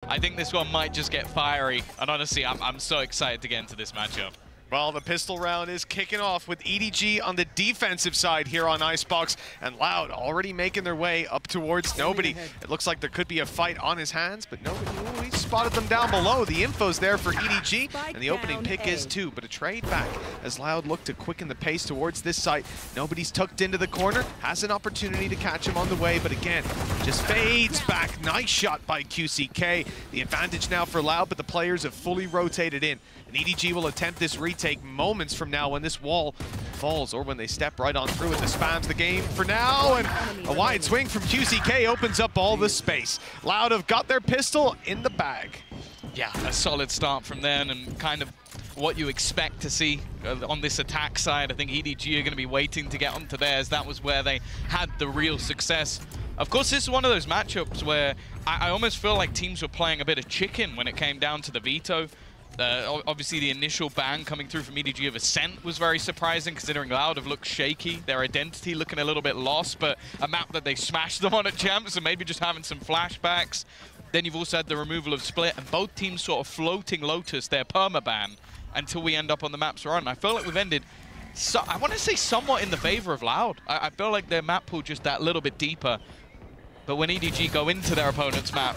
I think this one might just get fiery. And honestly, I'm so excited to get into this matchup. Well, the pistol round is kicking off with EDG on the defensive side here on Icebox, and Loud already making their way up towards nobody. It looks like there could be a fight on his hands, but nobody. Ooh, he spotted them down below. The info's there for EDG, and the opening pick is too, but a trade back as Loud look to quicken the pace towards this site. Nobody's tucked into the corner, has an opportunity to catch him on the way, but again, just fades back. Nice shot by QCK. The advantage now for Loud, but the players have fully rotated in. And EDG will attempt this retake moments from now when this wall falls or when they step right on through it. The spams the game for now, and a wide swing from QCK opens up all the space. Loud have got their pistol in the bag. Yeah, a solid start from them and kind of what you expect to see on this attack side. I think EDG are going to be waiting to get onto theirs. That was where they had the real success. Of course, this is one of those matchups where I almost feel like teams were playing a bit of chicken when it came down to the veto. Obviously, the initial ban coming through from EDG of Ascent was very surprising, considering Loud have looked shaky, their identity looking a little bit lost, but a map that they smashed them on at Champs, and maybe just having some flashbacks. Then you've also had the removal of Split, and both teams sort of floating Lotus, their permaban, until we end up on the maps we're on. I feel like we've ended, I want to say, somewhat in the favor of Loud. I feel like their map pool just that little bit deeper. But when EDG go into their opponent's map,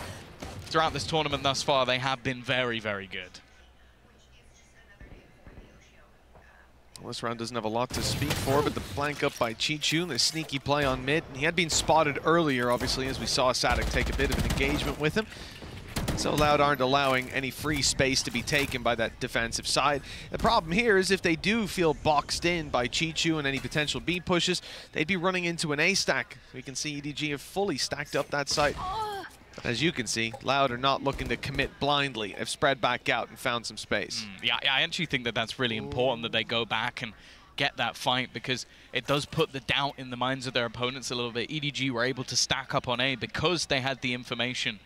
throughout this tournament thus far, they have been very, very good. Well, this round doesn't have a lot to speak for, but the flank up by Chichu, the sneaky play on mid. He had been spotted earlier, obviously, as we saw Sadek take a bit of an engagement with him. So Loud aren't allowing any free space to be taken by that defensive side. The problem here is if they do feel boxed in by Chichu and any potential B pushes, they'd be running into an A stack. We can see EDG have fully stacked up that site. As you can see, Loud are not looking to commit blindly. They've spread back out and found some space. Yeah, I actually think that that's really important that they go back and get that fight, because it does put the doubt in the minds of their opponents a little bit. EDG were able to stack up on A because they had the information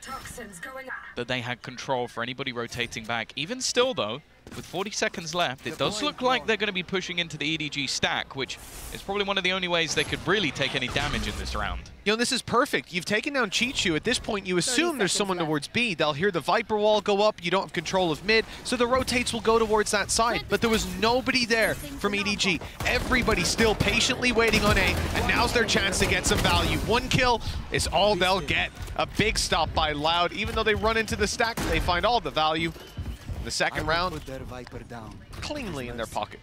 that they had control for anybody rotating back. Even still, though, with 40 seconds left, it does look like they're going to be pushing into the EDG stack, which is probably one of the only ways they could really take any damage in this round. You know, this is perfect. You've taken down Chichu. At this point, you assume there's someone towards B. They'll hear the Viper wall go up. You don't have control of mid, so the rotates will go towards that side. But there was nobody there from EDG. Everybody still patiently waiting on A, and now's their chance to get some value. One kill is all they'll get. A big stop by Loud. Even though they run into the stack, they find all the value. The second round, cleanly in their pocket.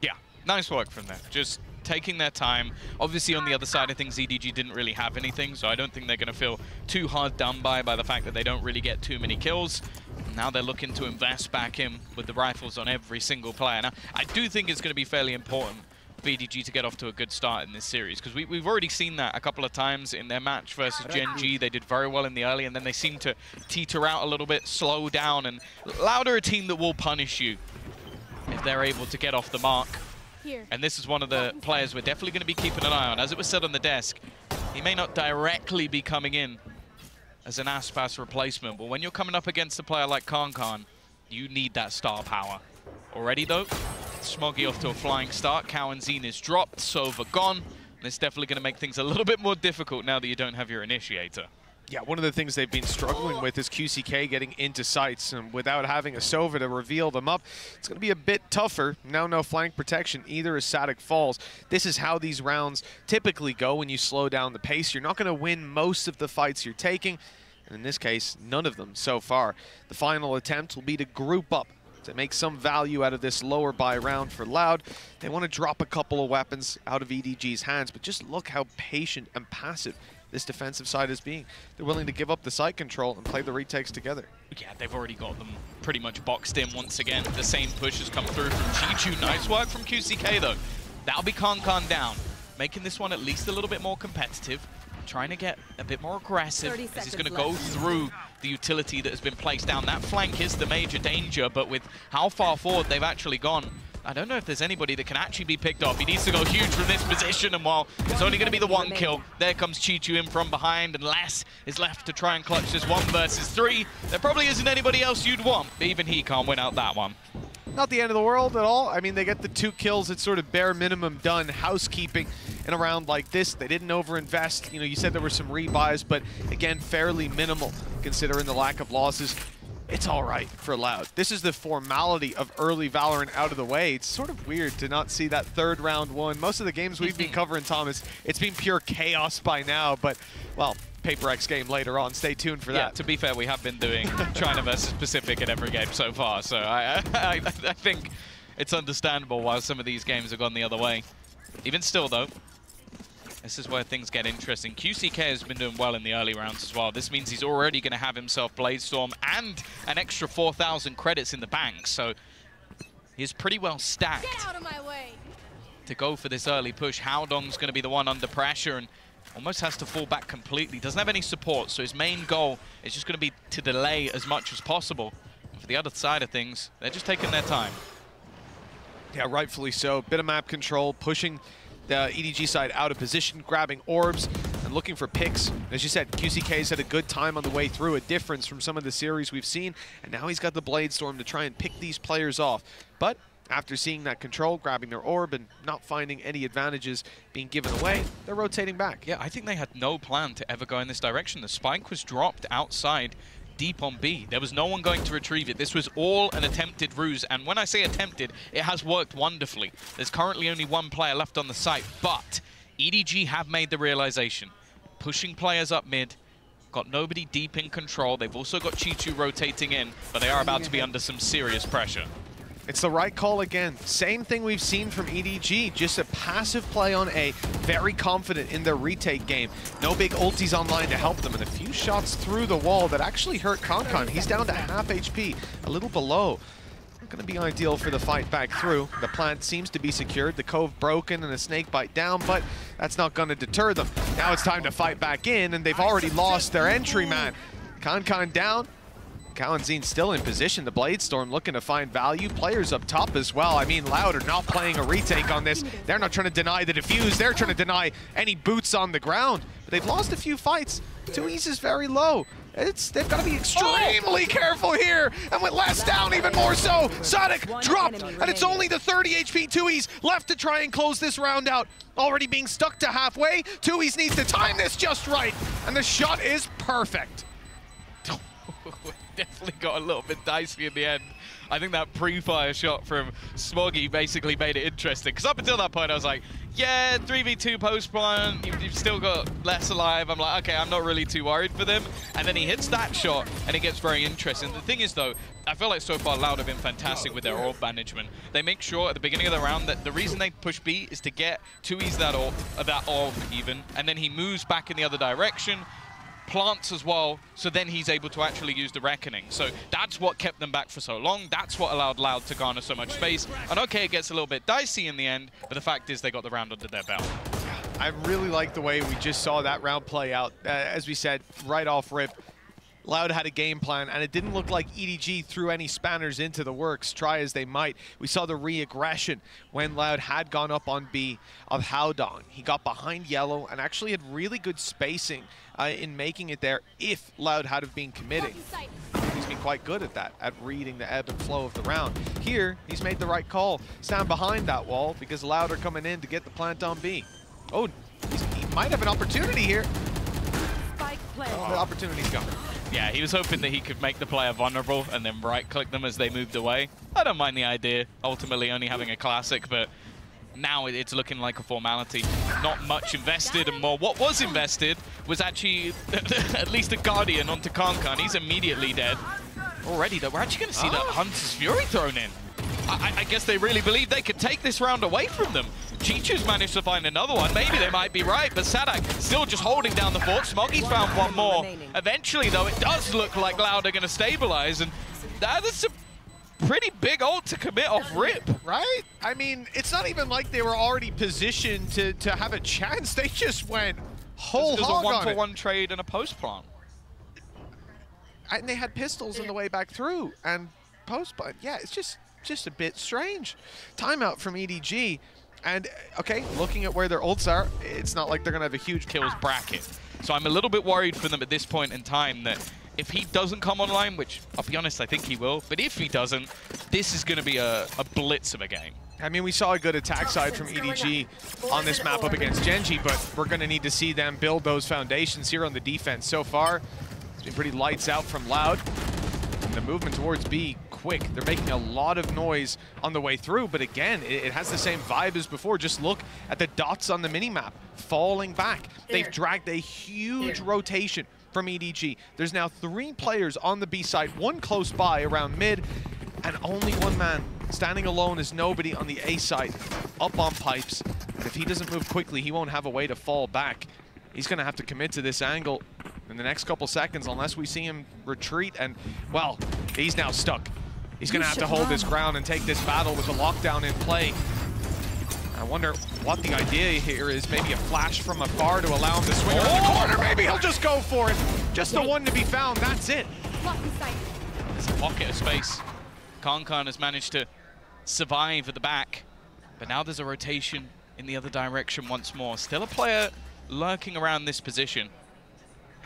Yeah, nice work from them. Just taking their time. Obviously, on the other side of things, EDG didn't really have anything, so I don't think they're going to feel too hard done by the fact that they don't really get too many kills. Now they're looking to invest back in with the rifles on every single player. Now, I do think it's going to be fairly important for EDG to get off to a good start in this series, because we've already seen that a couple of times in their match versus Gen G. They did very well in the early, and then they seem to teeter out a little bit, slow down, and Loud are a team that will punish you if they're able to get off the mark. And this is one of the players we're definitely going to be keeping an eye on. As it was said on the desk, he may not directly be coming in as an Aspas replacement, but when you're coming up against a player like Kankan, you need that star power. Already, though, Smoggy off to a flying start. Cowanzine is dropped, Sova gone. And it's definitely going to make things a little bit more difficult now that you don't have your initiator. Yeah, one of the things they've been struggling with is QCK getting into sites, and without having a Sova to reveal them up, it's going to be a bit tougher. Now no flank protection either as Sadek falls. This is how these rounds typically go when you slow down the pace. You're not going to win most of the fights you're taking, and in this case, none of them so far. The final attempt will be to group up to make some value out of this lower buy round for Loud. They want to drop a couple of weapons out of EDG's hands, but just look how patient and passive this defensive side is being. They're willing to give up the site control and play the retakes together. Yeah, they've already got them pretty much boxed in once again. The same push has come through from Chichu. Nice work from QCK, though. That'll be Kankan down, making this one at least a little bit more competitive, trying to get a bit more aggressive as he's going to go through the utility that has been placed down. That flank is the major danger, but with how far forward they've actually gone, I don't know if there's anybody that can actually be picked off. He needs to go huge from this position, and while it's only going to be the one kill, there comes Chichu in from behind, and Les is left to try and clutch this 1 versus 3. There probably isn't anybody else you'd want, but even he can't win out that one. not the end of the world at all. I mean, they get the 2 kills. It's sort of bare minimum done housekeeping in a round like this. They didn't overinvest. You know, you said there were some rebuys, but again, fairly minimal considering the lack of losses. It's all right for Loud. This is the formality of early Valorant out of the way. It's sort of weird to not see that 3rd round won. Most of the games we've been covering, Thomas, it's been pure chaos by now, but, well, Paper X game later on. Stay tuned for that. Yeah, to be fair, we have been doing China versus Pacific in every game so far, so I think it's understandable why some of these games have gone the other way. Even still, though, this is where things get interesting. QCK has been doing well in the early rounds as well. This means he's already going to have himself Bladestorm and an extra 4,000 credits in the bank, so he's pretty well stacked. Get out of my way. To go for this early push. Howdong's going to be the one under pressure and almost has to fall back completely. Doesn't have any support, so his main goal is just going to be to delay as much as possible. And for the other side of things, they're just taking their time. Yeah, rightfully so. Bit of map control, pushing the EDG side out of position, grabbing orbs, and looking for picks. As you said, QCK's had a good time on the way through, a difference from some of the series we've seen, and now he's got the Bladestorm to try and pick these players off. But after seeing that control, grabbing their orb, and not finding any advantages being given away, they're rotating back. Yeah, I think they had no plan to ever go in this direction. The spike was dropped outside deep on B. There was no one going to retrieve it. This was all an attempted ruse, and when I say attempted, it has worked wonderfully. There's currently only 1 player left on the site, but EDG have made the realization. Pushing players up mid, got nobody deep in control. They've also got Chichu rotating in, but they are about to be under some serious pressure. It's the right call again. Same thing we've seen from EDG, just a passive play on A, very confident in their retake game. No big ultis online to help them, and a few shots through the wall that actually hurt Kankan. He's down to half HP, a little below. Not going to be ideal for the fight back through. The plant seems to be secured, the cove broken, and a snake bite down, but that's not going to deter them. Now it's time to fight back in, and they've already lost their entry man. Kankan down. Kalanzine still in position. The Bladestorm looking to find value. Players up top as well. I mean, Loud are not playing a retake on this. They're not trying to deny the defuse. They're trying to deny any boots on the ground. But they've lost a few fights. 2Es is very low. They've got to be extremely careful here. And with less down, even more so. Sonic dropped. And it's only the 30 HP 2Es left to try and close this round out. Already being stuck to halfway. 2Es needs to time this just right. And the shot is perfect. Definitely got a little bit dicey in the end. I think that pre-fire shot from Smoggy basically made it interesting. Because up until that point, I was like, yeah, 3v2 post-plant, you've still got less alive. I'm like, okay, I'm not really too worried for them. And then he hits that shot, and it gets very interesting. The thing is, though, I feel like so far Loud have been fantastic with their orb management. They make sure at the beginning of the round that the reason they push B is to get 2Es that orb even, and then he moves back in the other direction, plants as well, so then he's able to actually use the Reckoning. So that's what kept them back for so long. That's what allowed Loud to garner so much space. And okay, it gets a little bit dicey in the end, but the fact is they got the round under their belt. I really like the way we just saw that round play out. As we said, right off rip, Loud had a game plan, and it didn't look like EDG threw any spanners into the works, try as they might. We saw the re-aggression when Loud had gone up on B of Howdong. He got behind yellow and actually had really good spacing in making it there if Loud had have been committing. He's been quite good at that, at reading the ebb and flow of the round. Here, he's made the right call. Stand behind that wall because Loud are coming in to get the plant on B. Oh, he might have an opportunity here. Oh, the opportunity's gone. Yeah, he was hoping that he could make the player vulnerable and then right-click them as they moved away. I don't mind the idea, ultimately only having a classic, but now it's looking like a formality. Not much invested and more. What was invested was actually at least a Guardian onto Kankan. He's immediately dead. Already, though, we're actually going to see that Hunter's Fury thrown in. I guess they really believe they could take this round away from them. Chichu's managed to find another one. Maybe they might be right, but Sadak still just holding down the fort. Smoggy's found one more. Eventually, though, it does look like Loud are going to stabilize, and that's a pretty big ult to commit off rip. Right? I mean, it's not even like they were already positioned to have a chance. They just went whole hog on it. It was a 1-for-1 trade and a post-plant. And they had pistols on the way back through, and post-plant. Yeah, it's just a bit strange. Timeout from EDG. And, okay, looking at where their ults are, it's not like they're going to have a huge kills bracket. So I'm a little bit worried for them at this point in time that If he doesn't come online, which I'll be honest, I think he will, but if he doesn't, this is going to be a blitz of a game. I mean, we saw a good attack side from EDG on this map up against Genji, but we're going to need to see them build those foundations here on the defense. So far, it's been pretty lights out from Loud. And the movement towards B, quick. They're making a lot of noise on the way through, but again, it has the same vibe as before. Just look at the dots on the minimap falling back. They've dragged a huge rotation from EDG. There's now 3 players on the B side, 1 close by around mid, and only 1 man standing alone as nobody on the A side, up on pipes. And if he doesn't move quickly, he won't have a way to fall back. He's going to have to commit to this angle in the next couple seconds unless we see him retreat. And, well, he's now stuck. He's going to have to hold his ground and take this battle with the lockdown in play. I wonder what the idea here is. Maybe a flash from afar to allow him to swing around the corner. Maybe he'll just go for it. Just the one to be found. That's it. There's a pocket of space. Kankan has managed to survive at the back, but now there's a rotation in the other direction once more. Still a player lurking around this position.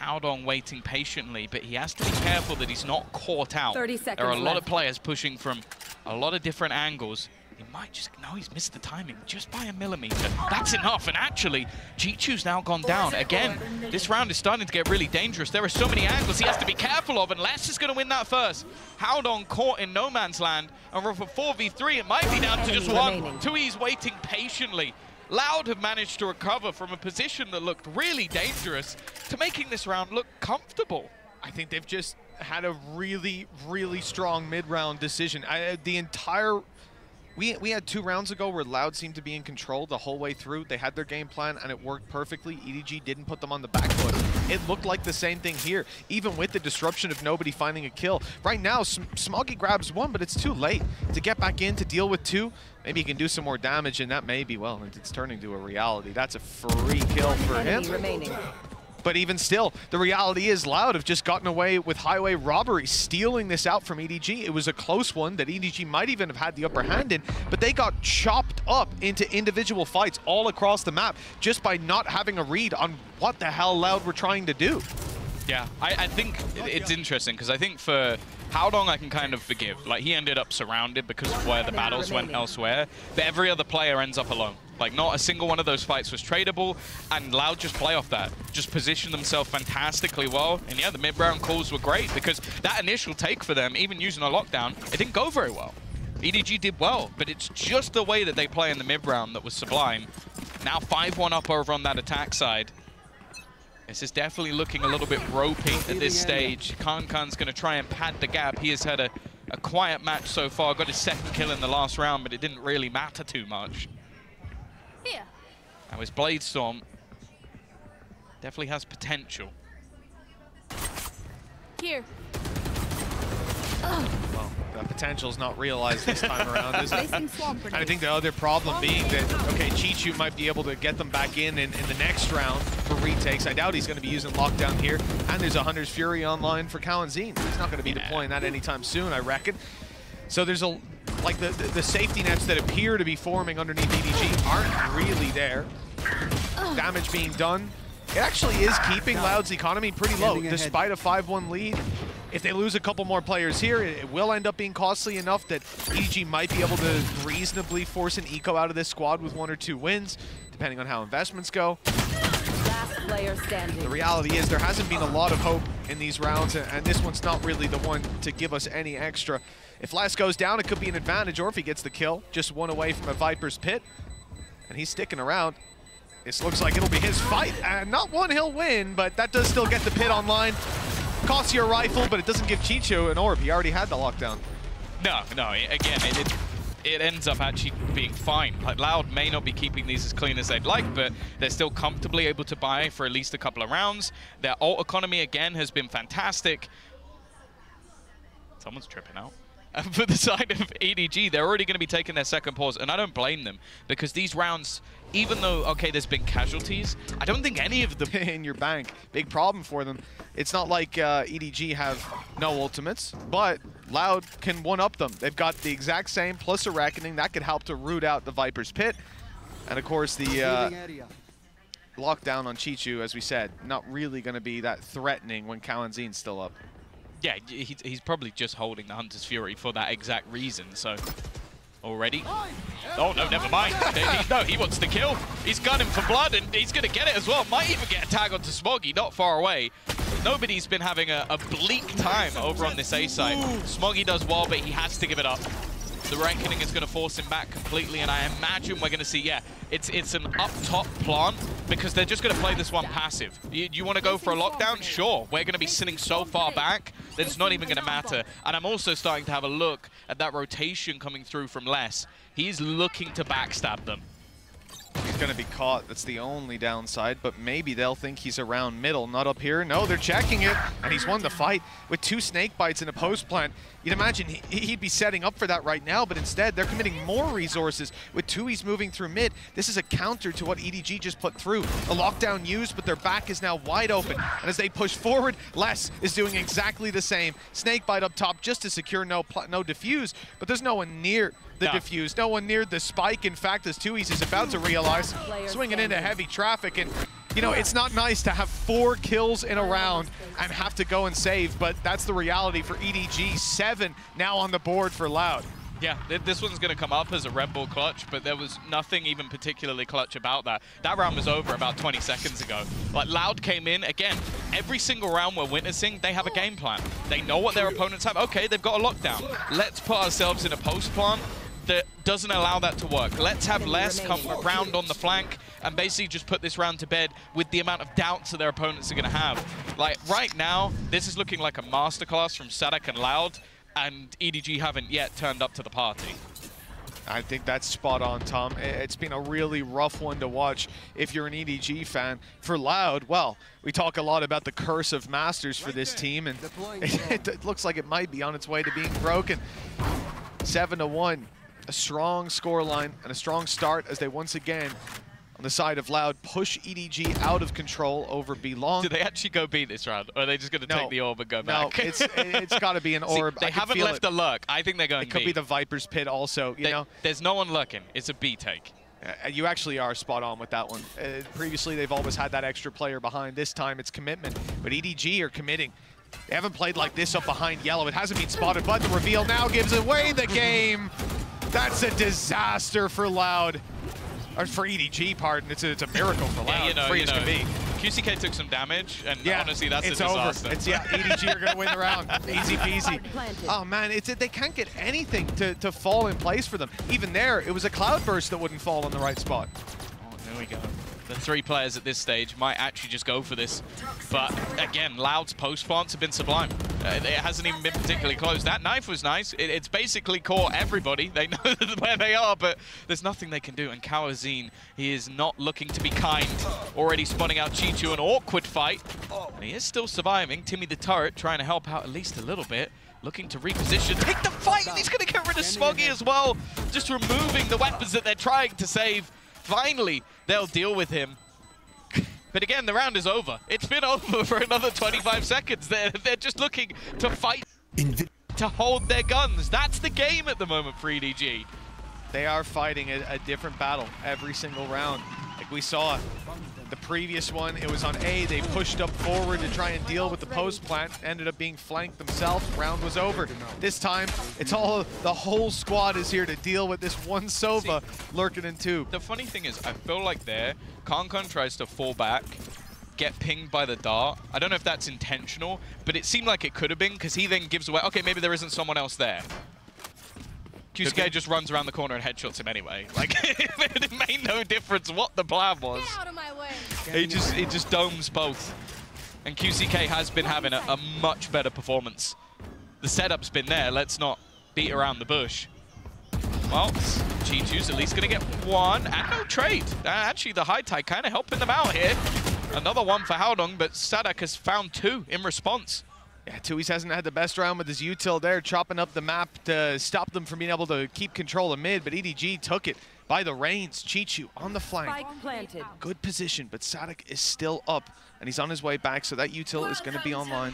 Howdong waiting patiently, but he has to be careful that he's not caught out. 30 seconds there are a lot left. of players pushing from a lot of different angles. He might just, no, he's missed the timing just by a millimeter. That's enough, and actually, Chichu's now gone down. Again, this round is starting to get really dangerous. There are so many angles he has to be careful of, and Les is going to win that first. Howdong caught in no man's land, and for 4v3, it might be down to just 1. Tui's waiting patiently. Loud have managed to recover from a position that looked really dangerous to making this round look comfortable. I think they've just had a really, really strong mid-round decision. We had 2 rounds ago where Loud seemed to be in control the whole way through. They had their game plan and it worked perfectly. EDG didn't put them on the back foot. It looked like the same thing here, even with the disruption of nobody finding a kill. Right now, Smoggy grabs 1, but it's too late to get back in to deal with 2. Maybe he can do some more damage, and that may be, well, it's turning to a reality. That's a free kill for him. But even still, the reality is Loud have just gotten away with highway robbery, stealing this out from EDG. It was a close one that EDG might even have had the upper hand in, but they got chopped up into individual fights all across the map just by not having a read on what the hell Loud were trying to do. Yeah, I think it's interesting, because I think for Howdong I can kind of forgive. Like, he ended up surrounded because of where the battles went elsewhere, but every other player ends up alone. Like, not a single one of those fights was tradable, and Loud just play off that. Just position themselves fantastically well, and yeah, the mid-round calls were great, because that initial take for them, even using a lockdown, it didn't go very well. EDG did well, but it's just the way that they play in the mid-round that was sublime. Now 5-1 up over on that attack side. This is definitely looking a little bit ropey at this stage. Kankan's going to try and pad the gap. He has had a quiet match so far. Got his 2nd kill in the last round, but it didn't really matter too much. Here. Now his Blade Storm definitely has potential. Here. Well, that potential's not realized this time around, is it? And I think the other problem being that, okay, Chichu might be able to get them back in the next round for retakes. I doubt he's going to be using lockdown here. And there's a Hunter's Fury online for Kalanzin. He's not going to be deploying that anytime soon, I reckon. So there's like the safety nets that appear to be forming underneath EDG aren't really there. Damage being done. It actually is keeping Loud's economy pretty low, despite a 5-1 lead. If they lose a couple more players here, it will end up being costly enough that EDG might be able to reasonably force an eco out of this squad with 1 or 2 wins, depending on how investments go. Last player standing. The reality is there hasn't been a lot of hope in these rounds, and this one's not really the one to give us any extra. If Les goes down, it could be an advantage, or if he gets the kill, just 1 away from a Viper's pit, and he's sticking around. This looks like it'll be his fight, and not one he'll win, but that does still get the pit online. Costs you a rifle, but it doesn't give Chichu an orb. He already had the lockdown. No, again, it ends up actually being fine. Like, Loud may not be keeping these as clean as they'd like, but they're still comfortably able to buy for at least a couple of rounds. Their ult economy, again, has been fantastic. Someone's tripping out. For the side of EDG, they're already going to be taking their 2nd pause, and I don't blame them, because these rounds, even though, okay, there's been casualties, I don't think any of them in your bank. Big problem for them. It's not like EDG have no ultimates, but Loud can one-up them. They've got the exact same, plus a Reckoning. That could help to root out the Viper's pit. And of course, the lockdown on Chichu, as we said, not really going to be that threatening when Kalanzin's still up. Yeah, he's probably just holding the Hunter's Fury for that exact reason, so... Already? Oh, no, never mind. No, he wants to kill. He's gunning for blood, and he's going to get it as well. Might even get a tag onto Smoggy, not far away. Nobody's been having a bleak time over on this A side. Smoggy does well, but he has to give it up. The ranking is going to force him back completely, and I imagine we're going to see, yeah, it's an up-top plant, because they're just going to play this one passive. You want to go for a lockdown? Sure. We're going to be sitting so far back that it's not even going to matter. And I'm also starting to have a look at that rotation coming through from Les. He's looking to backstab them. He's going to be caught. That's the only downside, but maybe they'll think he's around middle, not up here. No, they're checking it, and he's won the fight with 2 snake bites in a post plant. You'd imagine he'd be setting up for that right now, but instead they're committing more resources with Tui's moving through mid. This is a counter to what EDG just put through. A lockdown used, but their back is now wide open. And as they push forward, Les is doing exactly the same. Snake bite up top just to secure no defuse, but there's no one near the defuse. No one near the spike. In fact, as Tui's is about to realize, swinging into heavy traffic. And you know, it's not nice to have 4 kills in a round and have to go and save, but that's the reality for EDG. 7 now on the board for Loud. Yeah, this one's going to come up as a Red Bull clutch, but there was nothing even particularly clutch about that. That round was over about 20 seconds ago. Like, Loud came in, again, every single round we're witnessing, they have a game plan. They know what their opponents have. Okay, they've got a lockdown. Let's put ourselves in a post plant that doesn't allow that to work. Let's have Les come round on the flank and basically just put this round to bed with the amount of doubts that their opponents are going to have. Like, right now, this is looking like a masterclass from Sadak and Loud, and EDG haven't yet turned up to the party. I think that's spot on, Tom. It's been a really rough one to watch if you're an EDG fan. For Loud, well, we talk a lot about the curse of Masters for this team, and it looks like it might be on its way to being broken. 7-1. A strong scoreline and a strong start as they once again, on the side of Loud, push EDG out of control over B-Long. Do they actually go B this round, or are they just going to take the orb and go back? No, it's got to be an orb. See, they haven't left a lurk. I think they're going B. It could be the Viper's Pit also, you know? There's no one lurking. It's a B take. You actually are spot on with that one. Previously, they've always had that extra player behind. This time, it's commitment. But EDG are committing. They haven't played like this up behind yellow. It hasn't been spotted, but the reveal now gives away the game. That's a disaster for Loud. Or for EDG, pardon. It's a miracle for Loud. Yeah, Free as can be. QCK took some damage, and yeah, honestly, that's a Over. disaster. EDG are going to win the round. Easy peasy. Oh, man, they can't get anything to fall in place for them. Even there, it was a cloudburst that wouldn't fall in the right spot. Oh, there we go. The 3 players at this stage might actually just go for this. But again, Loud's post plants have been sublime. It hasn't even been particularly close. That knife was nice. It's basically caught everybody. They know where they are, but there's nothing they can do. And Kawazine, he is not looking to be kind. Already spawning out Chichu, an awkward fight. And he is still surviving. Timmy the Turret trying to help out at least a little bit. Looking to reposition, take the fight, and he's going to get rid of Smoggy as well. Just removing the weapons that they're trying to save. Finally, they'll deal with him. But again, the round is over. It's been over for another 25 seconds. They're just looking to fight, to hold their guns. That's the game at the moment for EDG. They are fighting a different battle every single round. Like we saw the previous one, it was on A. They pushed up forward to try and deal with the post plant. Ended up being flanked themselves. Round was over. This time, it's all the whole squad is here to deal with this one Sova lurking in 2. The funny thing is, I feel like there, Kankan tries to fall back, get pinged by the dart. I don't know if that's intentional, but it seemed like it could have been, because he then gives away, okay, maybe there isn't someone else there. QCK just runs around the corner and headshots him anyway. Like, it made no difference what the plan was. Get out of my way. He just domes both. And QCK has been having a much better performance. The setup's been there. Let's not beat around the bush. Well, Chichu's at least going to get 1 and no trade. Actually, the high tide kind of helping them out here. Another 1 for Haodong, but Sadak has found 2 in response. Yeah, Tui's hasn't had the best round with his util there, chopping up the map to stop them from being able to keep control of mid, but EDG took it by the reins. Chichu on the flank. Good position, but Sadak is still up, and he's on his way back, so that util is going to be online.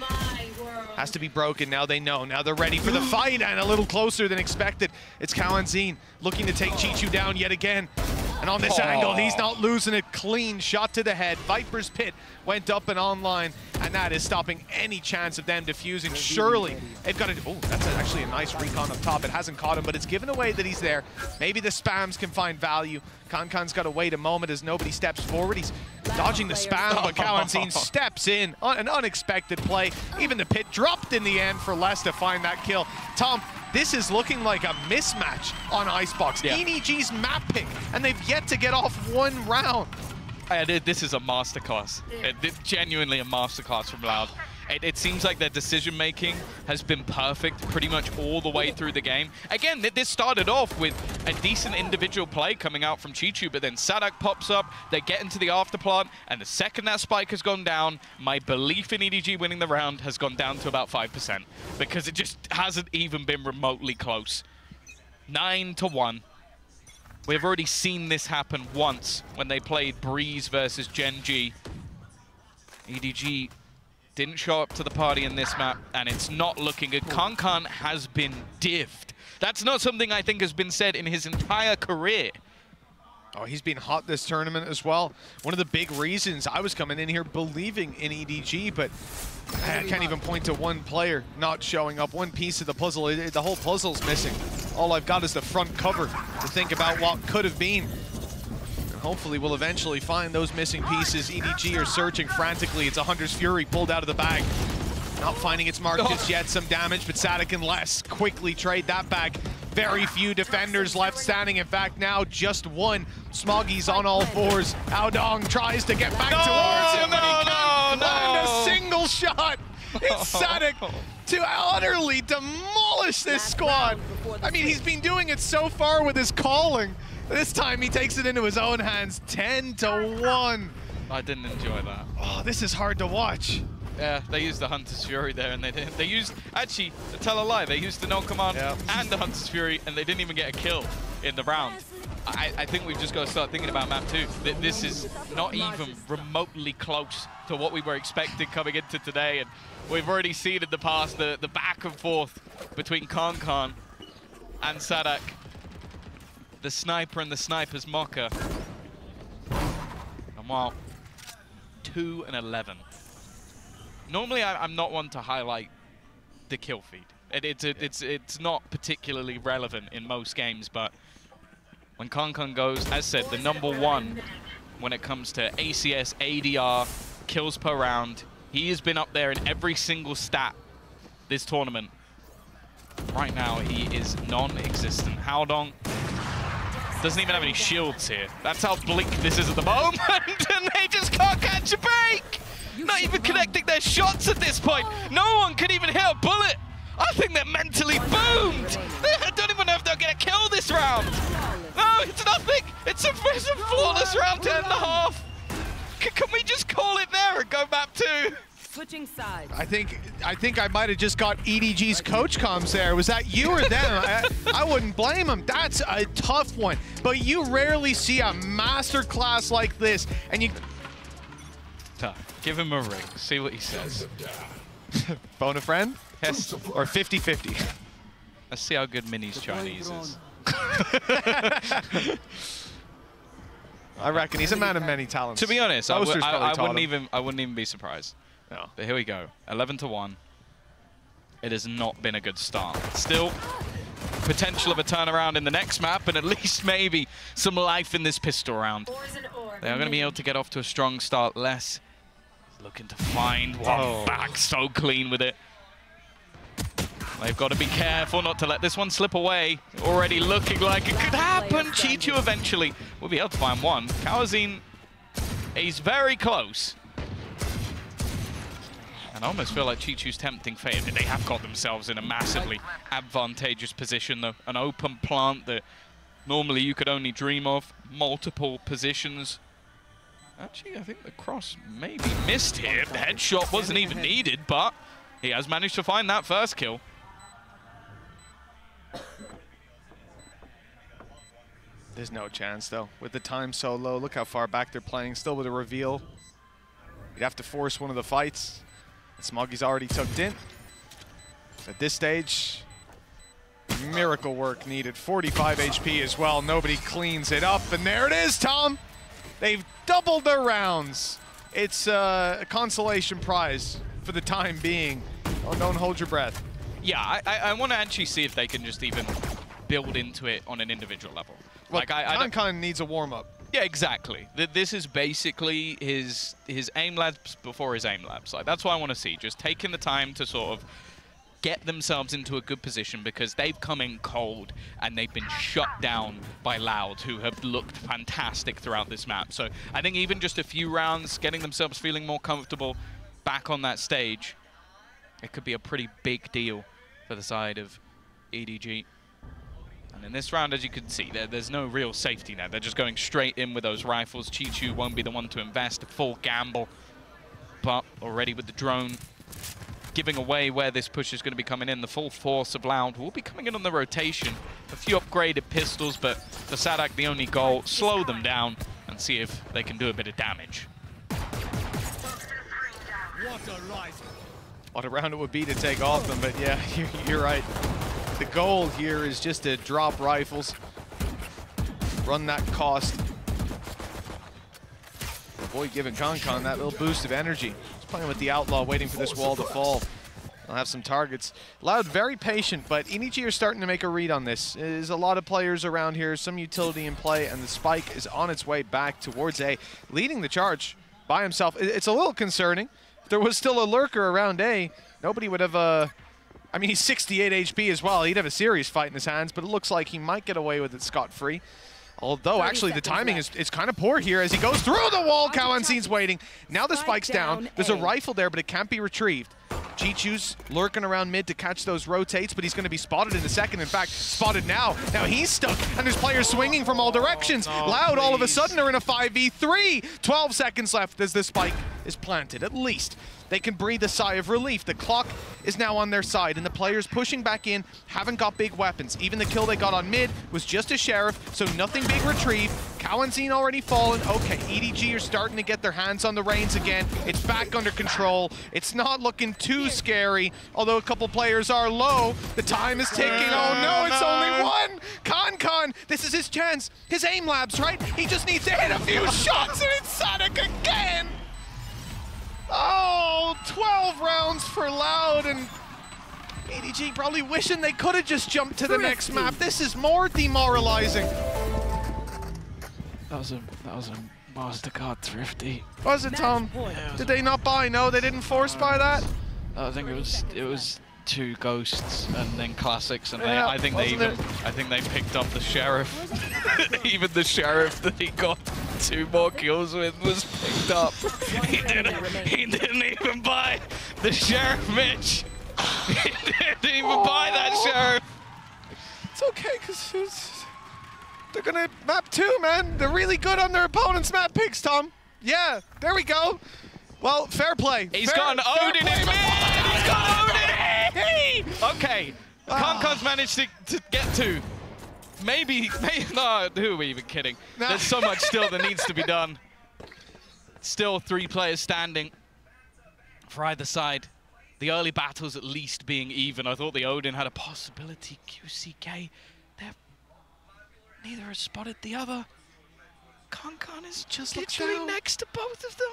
Has to be broken. Now they know. Now they're ready for the fight, and a little closer than expected. It's Kawazine looking to take Chichu down yet again. And on this angle, he's not losing it clean. Shot to the head. Viper's Pit went up and online, and that is stopping any chance of them defusing. Surely, they've got to... Oh, that's actually a nice recon up top. It hasn't caught him, but it's given away that he's there. Maybe the spams can find value. Kankan's got to wait a moment as nobody steps forward. He's dodging the spam, but Kawanzin steps in on an unexpected play. Even the Pit dropped in the end for Les to find that kill. Tom, this is looking like a mismatch on Icebox. Yeah. EDG's map pick, and they've yet to get off one round. This is a masterclass. Genuinely a masterclass from Loud. It seems like their decision-making has been perfect pretty much all the way through the game. Again, this started off with a decent individual play coming out from Chichu, but then Sadak pops up, they get into the afterplant, and the second that spike has gone down, my belief in EDG winning the round has gone down to about 5%, because it just hasn't even been remotely close. 9-1. We've already seen this happen once when they played Breeze versus Gen G. EDG didn't show up to the party in this map, and it's not looking good. Kankan has been diffed. That's not something I think has been said in his entire career. Oh, he's been hot this tournament as well. One of the big reasons I was coming in here believing in EDG, but I can't even point to one player not showing up. One piece of the puzzle, the whole puzzle's missing. All I've got is the front cover to think about what could have been. Hopefully we'll eventually find those missing pieces. EDG are searching frantically. It's a Hunter's Fury pulled out of the bag. Not finding its mark just yet. Some damage, but Sadak and Les quickly trade that back. Very few defenders left standing. In fact, now just one. Smoggy's on all fours. Aodong tries to get back towards him, and he can't land a single shot. It's Sadak to utterly demolish this squad. I mean, he's been doing it so far with his calling. This time he takes it into his own hands, 10-1. I didn't enjoy that. Oh, this is hard to watch. Yeah, they used the Hunter's Fury there, and they didn't. They used, actually, to tell a lie, they used the no command and the Hunter's Fury, and they didn't even get a kill in the round. I think we've just got to start thinking about map 2. This is not even remotely close to what we were expecting coming into today, and we've already seen in the past the back and forth between Kankan and Sadak. The sniper and the sniper's mocker. And while 2-11. Normally, I'm not one to highlight the kill feed. It's not particularly relevant in most games, but when Kankan goes, as said, the #1 when it comes to ACS, ADR, kills per round, he has been up there in every single stat this tournament. Right now, he is non-existent. Haodong doesn't even have any shields here. That's how bleak this is at the moment, and they just can't catch a break. Not even connecting their shots at this point. No one can even hit a bullet. I think they're mentally boomed. I don't even know if they'll get a kill this round. No, it's nothing. It's a flawless round 10.5. Can we just call it there and go map 2? Switching sides. I think I might have just got EDG's coach comms there. Was that you or them? I wouldn't blame him. That's a tough one. But you rarely see a master class like this, and you... Give him a ring. See what he says. Phone a friend? Yes. Or 50-50? Let's see how good Mini's Chinese is. I reckon he's a man of many talents. To be honest, I wouldn't even be surprised. No. But here we go. 11-1. It has not been a good start. Still, potential of a turnaround in the next map, and at least maybe some life in this pistol round. They are going to be able to get off to a strong start. Les looking to find one back, so clean with it. They've got to be careful not to let this one slip away. Already looking like it could happen. Chichu eventually will be able to find one. Kawanzin, he's very close. And I almost feel like Chichu's tempting fate. They have got themselves in a massively advantageous position, though. An open plant that normally you could only dream of. Multiple positions. Actually, I think the cross maybe missed here. The headshot wasn't even needed, but he has managed to find that first kill. There's no chance, though. With the time so low, look how far back they're playing. Still with a reveal. You'd have to force one of the fights. Smoggy's already tucked in. At this stage, miracle work needed. 45 HP as well. Nobody cleans it up, and there it is, Tom. They've doubled their rounds. It's a consolation prize for the time being. Oh, don't hold your breath. Yeah, I want to actually see if they can just even build into it on an individual level. Well, Like Kankan needs a warm-up. Yeah, exactly. This is basically his aim labs before his aim labs. Like, that's what I want to see. Just taking the time to sort of get themselves into a good position, because they've come in cold and they've been shut down by Loud, who have looked fantastic throughout this map. So I think even just a few rounds, getting themselves feeling more comfortable back on that stage, it could be a pretty big deal for the side of EDG. And in this round, as you can see, there's no real safety net. They're just going straight in with those rifles. Chichu won't be the one to invest, a full gamble. But already with the drone giving away where this push is going to be coming in, the full force of Loud will be coming in on the rotation. A few upgraded pistols, but for Sadak, the only goal, slow them down and see if they can do a bit of damage. What a round it would be to take off them, but yeah, you're right. The goal here is just to drop rifles, run that cost. Avoid giving Kankan that little boost of energy. He's playing with the Outlaw, waiting for this wall to fall. They'll have some targets. Loud, very patient, but EDG are starting to make a read on this. There's a lot of players around here, some utility in play, and the spike is on its way back towards A, leading the charge by himself. It's a little concerning. If there was still a lurker around A, nobody would have... I mean, he's 68 HP as well. He'd have a serious fight in his hands, but it looks like he might get away with it scot-free. Although, actually, the timing is kind of poor here as he goes through the wall. Kawanzin's waiting. Now the spike's down. There's a rifle there, but it can't be retrieved. Chichu's lurking around mid to catch those rotates, but he's going to be spotted in a second. In fact, spotted now. Now he's stuck, and there's players swinging from all directions. Loud, all of a sudden, are in a 5v3. 12 seconds left as the spike is planted, at least. They can breathe a sigh of relief. The clock is now on their side, and the players pushing back in haven't got big weapons. Even the kill they got on mid was just a sheriff, so nothing big retrieved. Kawanzin already fallen. Okay, EDG are starting to get their hands on the reins again. It's back under control. It's not looking too scary, although a couple players are low. The time is ticking. Oh no, it's only one! Kankan, this is his chance. His aim labs, right? He just needs to hit a few shots, and it's Sadak again! Oh, 12 rounds for Loud, and EDG probably wishing they could have just jumped to the next map. This is more demoralizing. That was a MasterCard Thrifty. Was it, Tom? Yeah, Did they not buy? No, they didn't force buy that? I think it was 2 ghosts and then classics, and Yeah, I think they picked up the sheriff. Even the sheriff that he got 2 more kills with was picked up. He didn't even buy the sheriff, Mitch. He didn't even buy that sheriff. It's okay, because they're gonna map 2, man. They're really good on their opponent's map picks, Tom. Yeah, there we go. Well, fair play. He's got an Odin in mid. He's got Odin. Hey! Okay, Kankan's managed to get 2. Maybe, no, who are we even kidding? There's so much still that needs to be done. Still 3 players standing for either side. The early battles at least being even. I thought the Odin had a possibility. QCK, neither has spotted the other. Kankan is just literally next to both of them.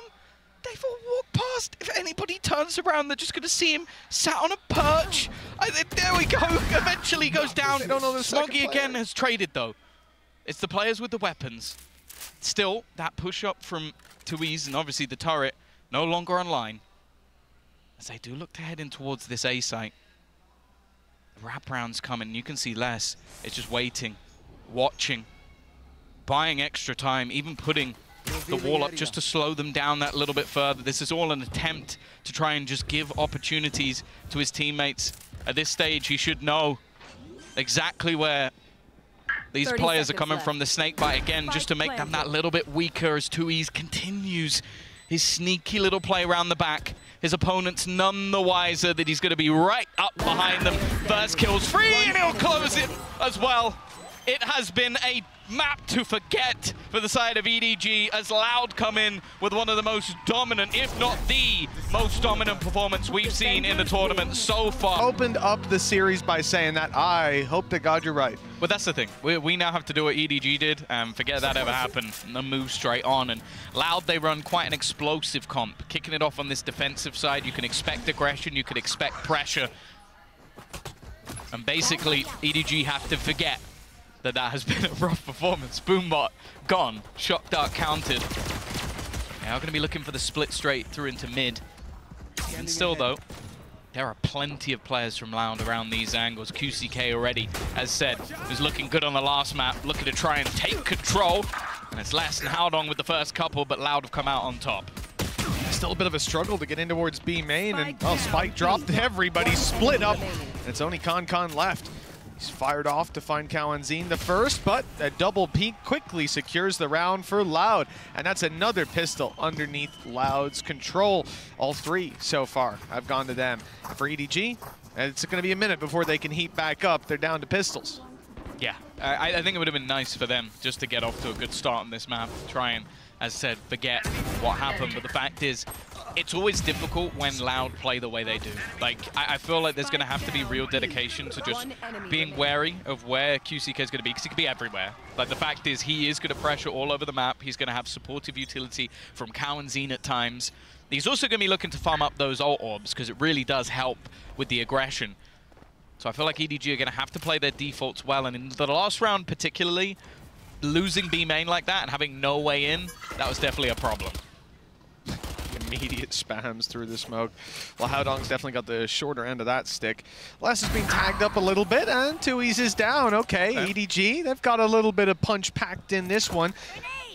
They've all walked past. If anybody turns around, they're just going to see him sat on a perch. There we go. Eventually goes down. Smoggy again has traded, though. It's the players with the weapons. Still, that push-up from Tuiz and obviously the turret no longer online. As they do look to head in towards this A site. The wraparound's coming. You can see less. It's just waiting, watching, buying extra time, even putting the wall up just to slow them down that little bit further. This is all an attempt to try and just give opportunities to his teammates. At this stage, he should know exactly where these players are coming from. The snakebite again, just to make them that little bit weaker as Tuiz continues his sneaky little play around the back. His opponent's none the wiser that he's going to be right up behind them. First kill's free, and he'll close it as well. It has been a map to forget for the side of EDG as Loud come in with one of the most dominant, if not the most dominant performance we've seen in the tournament so far. Opened up the series by saying that. I hope to God you're right. But that's the thing. We now have to do what EDG did and forget that ever happened and move straight on. And Loud, they run quite an explosive comp. Kicking it off on this defensive side, you can expect aggression, you can expect pressure. And basically, EDG have to forget that has been a rough performance. Boombot gone, shock dart counted. Now going to be looking for the split straight through into mid. And still though, there are plenty of players from Loud around these angles. QCK already, as said, was looking good on the last map, looking to try and take control. And it's Les and Howdong with the first couple, but Loud have come out on top. Still a bit of a struggle to get in towards B main, and well, Spike dropped everybody, split up, and it's only Con left. He's fired off to find Kawanzin the first, but a double peek quickly secures the round for Loud. And that's another pistol underneath Loud's control. All three so far have gone to them. For EDG, it's going to be a minute before they can heat back up. They're down to pistols. Yeah, I think it would have been nice for them just to get off to a good start on this map. Try and, as said, forget what happened. But the fact is, it's always difficult when Loud play the way they do. Like, I feel like there's going to have to be real dedication to just being wary of where QCK is going to be, because he could be everywhere. Like, the fact is, he is going to pressure all over the map. He's going to have supportive utility from Kawanzin at times. He's also going to be looking to farm up those ult orbs, because it really does help with the aggression. So I feel like EDG are going to have to play their defaults well, and in the last round particularly, losing B main like that and having no way in, that was definitely a problem. Immediate spams through the smoke. Well, Howdong's definitely got the shorter end of that stick. Les is being tagged up a little bit, and Tui's is down. Okay, EDG, they've got a little bit of punch packed in this one.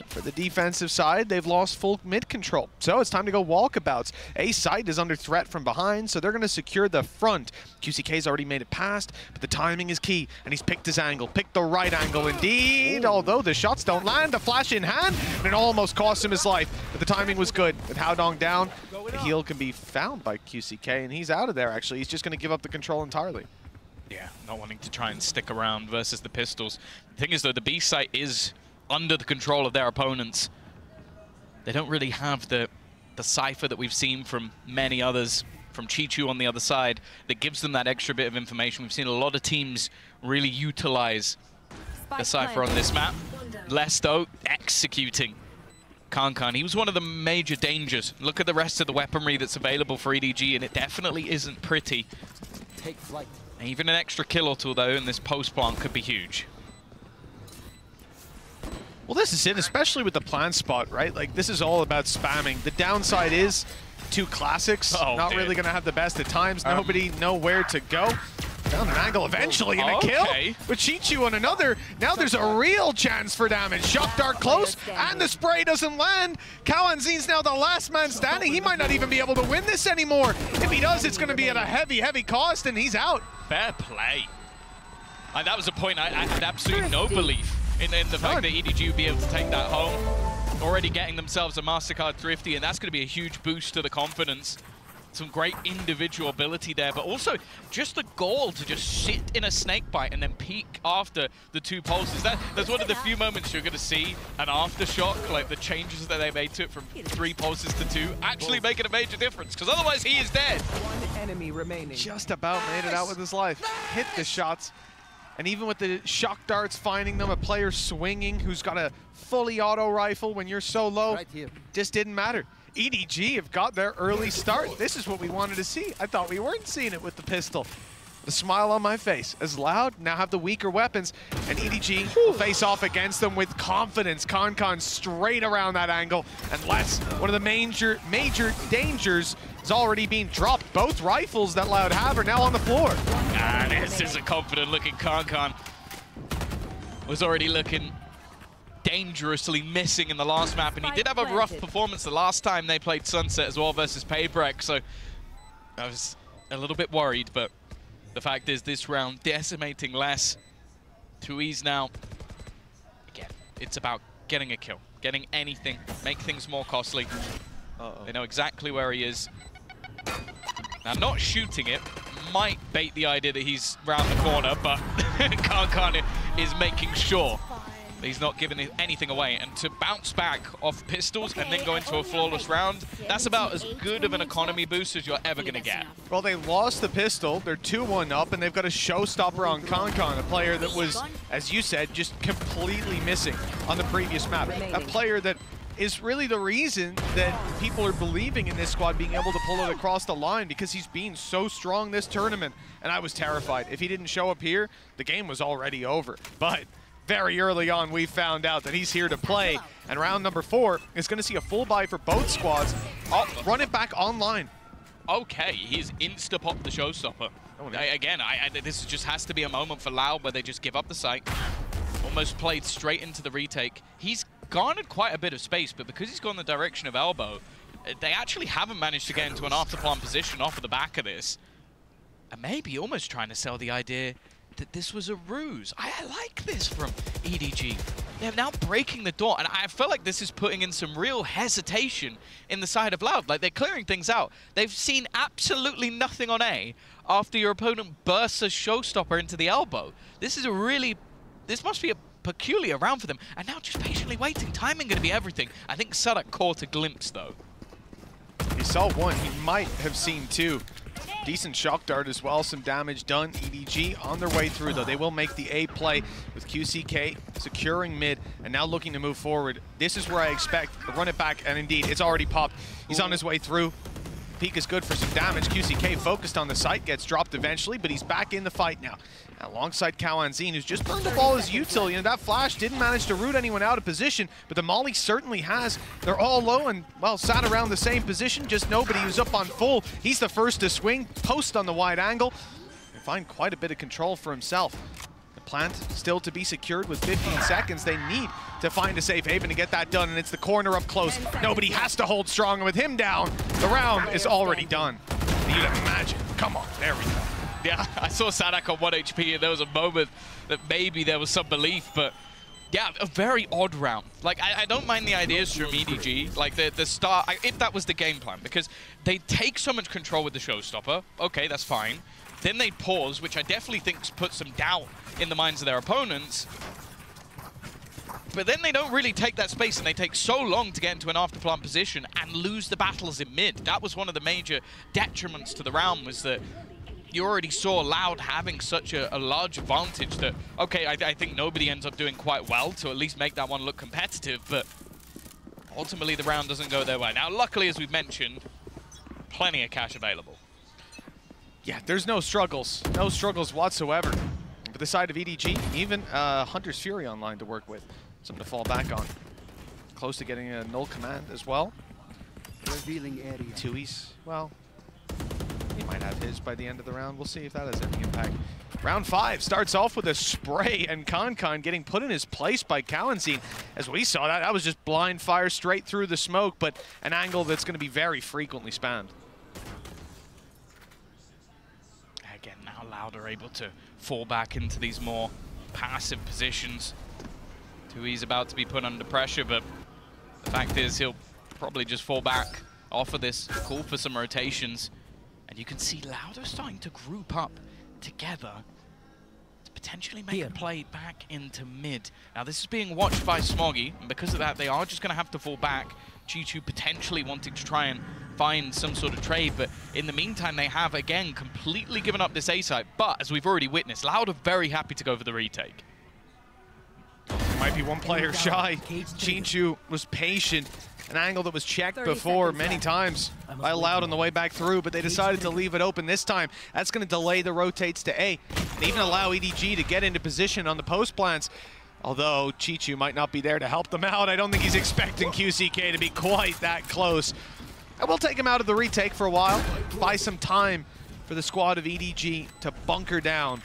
For the defensive side, they've lost full mid control. So it's time to go walkabouts. A site is under threat from behind, so they're going to secure the front. QCK's already made it past, but the timing is key, and he's picked his angle. Picked the right angle indeed, although the shots don't land. A flash in hand, and it almost cost him his life, but the timing was good. With Howdong down, the heal can be found by QCK, and he's out of there, actually. He's just going to give up the control entirely. Yeah, not wanting to try and stick around versus the pistols. The thing is, though, the B site is under the control of their opponents. They don't really have the cipher that we've seen from many others, from Chichu on the other side, that gives them that extra bit of information. We've seen a lot of teams really utilize the cipher on this map. Lesto executing Kankan. He was one of the major dangers. Look at the rest of the weaponry that's available for EDG, and it definitely isn't pretty. Take flight. Even an extra kill or two, though, in this post plant could be huge. Well, this is it, especially with the plant spot, right? Like, this is all about spamming. The downside is two classics. Not really going to have the best at times. Nobody know where to go. Found an angle eventually, and a kill. But Chichu on another. Now there's a real chance for damage. Shock dart close, and the spray doesn't land. Kawanzin's now the last man standing. He might not even be able to win this anymore. If he does, it's going to be at a heavy, heavy cost, and he's out. Fair play. That was a point I had absolutely no belief in the fact that EDG would be able to take that home. Already getting themselves a MasterCard Thrifty, and that's going to be a huge boost to the confidence. Some great individual ability there, but also just the goal to just sit in a snake bite and then peek after the two pulses. That's one of the few moments you're going to see an aftershock, like the changes that they made to it from 3 pulses to 2, actually making a major difference, because otherwise he is dead. One enemy remaining. Just about made it out with his life. Hit the shots. And even with the shock darts finding them, a player swinging who's got a fully auto rifle when you're so low, just didn't matter. EDG have got their early start. This is what we wanted to see. I thought we weren't seeing it with the pistol. The smile on my face as Loud now have the weaker weapons, and EDG will face off against them with confidence. Kankan straight around that angle, and Les, one of the major dangers, is already being dropped. Both rifles that Loud have are now on the floor. This is a confident-looking Kankan. Was already looking dangerously missing in the last map, and he did have a rough performance the last time they played Sunset as well versus Paybrek, so I was a little bit worried, but the fact is this round decimating Les. Tui's now, again, it's about getting a kill, getting anything, make things more costly. They know exactly where he is. Now, not shooting it might bait the idea that he's round the corner, but Kankan is making sure He's not giving anything away, and to bounce back off pistols and then go into a flawless round, that's about as good of an economy boost as you're ever going to get. Well, they lost the pistol, they're 2-1 up, and they've got a showstopper on Concon, a player that was, as you said, just completely missing on the previous map. A player that is really the reason that people are believing in this squad being able to pull it across the line, because he's been so strong this tournament, and I was terrified. If he didn't show up here, the game was already over. But very early on, we found out that he's here to play, and round number 4 is going to see a full buy for both squads. Run it back online. Okay, he's insta-popped the showstopper. Again, this just has to be a moment for Loud where they just give up the site. Almost played straight into the retake. He's garnered quite a bit of space, but because he's gone the direction of elbow, they actually haven't managed to get into an after-plant position off of the back of this. And maybe almost trying to sell the idea that this was a ruse. I like this from EDG. They're now breaking the door, and I feel like this is putting in some real hesitation in the side of Loud. Like, they're clearing things out. They've seen absolutely nothing on A after your opponent bursts a showstopper into the elbow. This must be a peculiar round for them, and now just patiently waiting. Timing going to be everything. I think Sadak caught a glimpse, though. He saw one, he might have seen two. Decent shock dart as well, some damage done. EDG on their way through, though. They will make the A play with QCK securing mid and now looking to move forward. This is where I expect to run it back, and indeed, it's already popped. He's on his way through. Peak is good for some damage. QCK focused on the site, gets dropped eventually, but he's back in the fight now. Alongside Kawanzin, who's just burned up all his util. You know, that flash didn't manage to root anyone out of position, but the molly certainly has. They're all low and, well, sat around the same position, just nobody who's up on full. He's the first to swing, post on the wide angle, and find quite a bit of control for himself. The plant still to be secured with 15 seconds. They need to find a safe haven to get that done, and it's the corner up close. Nobody has to hold strong, and with him down, the round is already done. You'd imagine. Come on, there we go. Yeah, I saw Sadak on 1 HP, and there was a moment that maybe there was some belief, but yeah, a very odd round. Like, I don't mind the ideas from EDG, like the start, if that was the game plan, because they take so much control with the showstopper. Okay, that's fine. Then they pause, which I definitely think puts some doubt in the minds of their opponents. But then they don't really take that space, and they take so long to get into an after-plant position and lose the battles in mid. That was one of the major detriments to the round, was that you already saw Loud having such a large advantage that, okay, I think nobody ends up doing quite well to at least make that one look competitive, but ultimately the round doesn't go their way. Now, luckily, as we've mentioned, plenty of cash available. Yeah, there's no struggles whatsoever. But the side of EDG, even Hunter's Fury online to work with. Something to fall back on. Close to getting a null command as well. Revealing area. Tui's, well, he might have his by the end of the round. We'll see if that has any impact. Round 5 starts off with a spray, and Concon getting put in his place by Kawanzin. As we saw, that was just blind fire straight through the smoke, but an angle that's going to be very frequently spammed. Again, now Loud are able to fall back into these more passive positions. Tui's about to be put under pressure, but the fact is he'll probably just fall back off of this, call for some rotations. And you can see Loud are starting to group up together to potentially make a play back into mid. Now, this is being watched by Smoggy, and because of that, they are just going to have to fall back. Chichu potentially wanting to try and find some sort of trade, but in the meantime, they have, again, completely given up this A site. But, as we've already witnessed, Loud are very happy to go for the retake. Might be one player shy. Chichu was patient. An angle that was checked before many times by Loud on the way back through, but they decided to leave it open this time. That's going to delay the rotates to A and even allow EDG to get into position on the post plants. Although Chichu might not be there to help them out. I don't think he's expecting QCK to be quite that close. I will take him out of the retake for a while, buy some time for the squad of EDG to bunker down.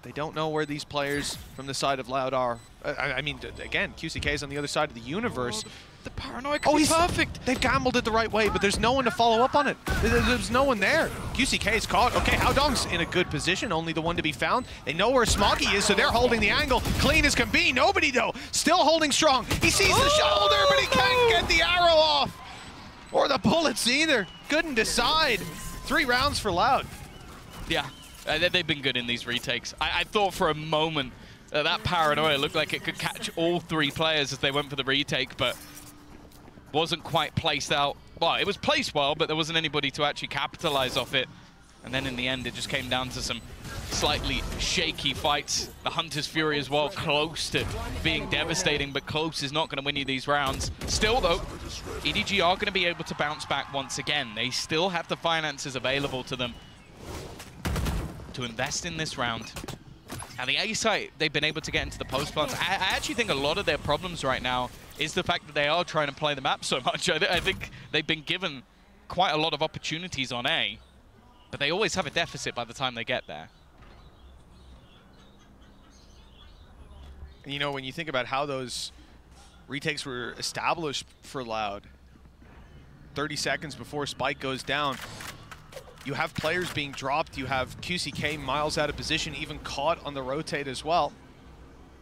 They don't know where these players from the side of Loud are. I mean, again, QCK is on the other side of the universe. Oh, the paranoia could be perfect. They've gambled it the right way, but there's no one to follow up on it. There's no one there. QCK is caught. Okay, Howdong's in a good position, only the one to be found. They know where Smoggy is, so they're holding the angle. Clean as can be. Nobody, though, still holding strong. He sees the shoulder, but he can't get the arrow off. Or the bullets either. Couldn't decide. 3 rounds for Loud. Yeah. They've been good in these retakes. I thought for a moment That paranoia looked like it could catch all three players as they went for the retake, but wasn't quite placed out. Well, it was placed well, but there wasn't anybody to actually capitalize off it. And then in the end, it just came down to some slightly shaky fights. The Hunter's Fury as well, close to being devastating, but close is not going to win you these rounds. Still, though, EDG are going to be able to bounce back once again. They still have the finances available to them to invest in this round. And the A site, they've been able to get into the post plants. I actually think a lot of their problems right now is the fact that they are trying to play the map so much. I think they've been given quite a lot of opportunities on A, but they always have a deficit by the time they get there. And you know, when you think about how those retakes were established for Loud, 30 seconds before Spike goes down, you have players being dropped, you have QCK miles out of position, even caught on the rotate as well.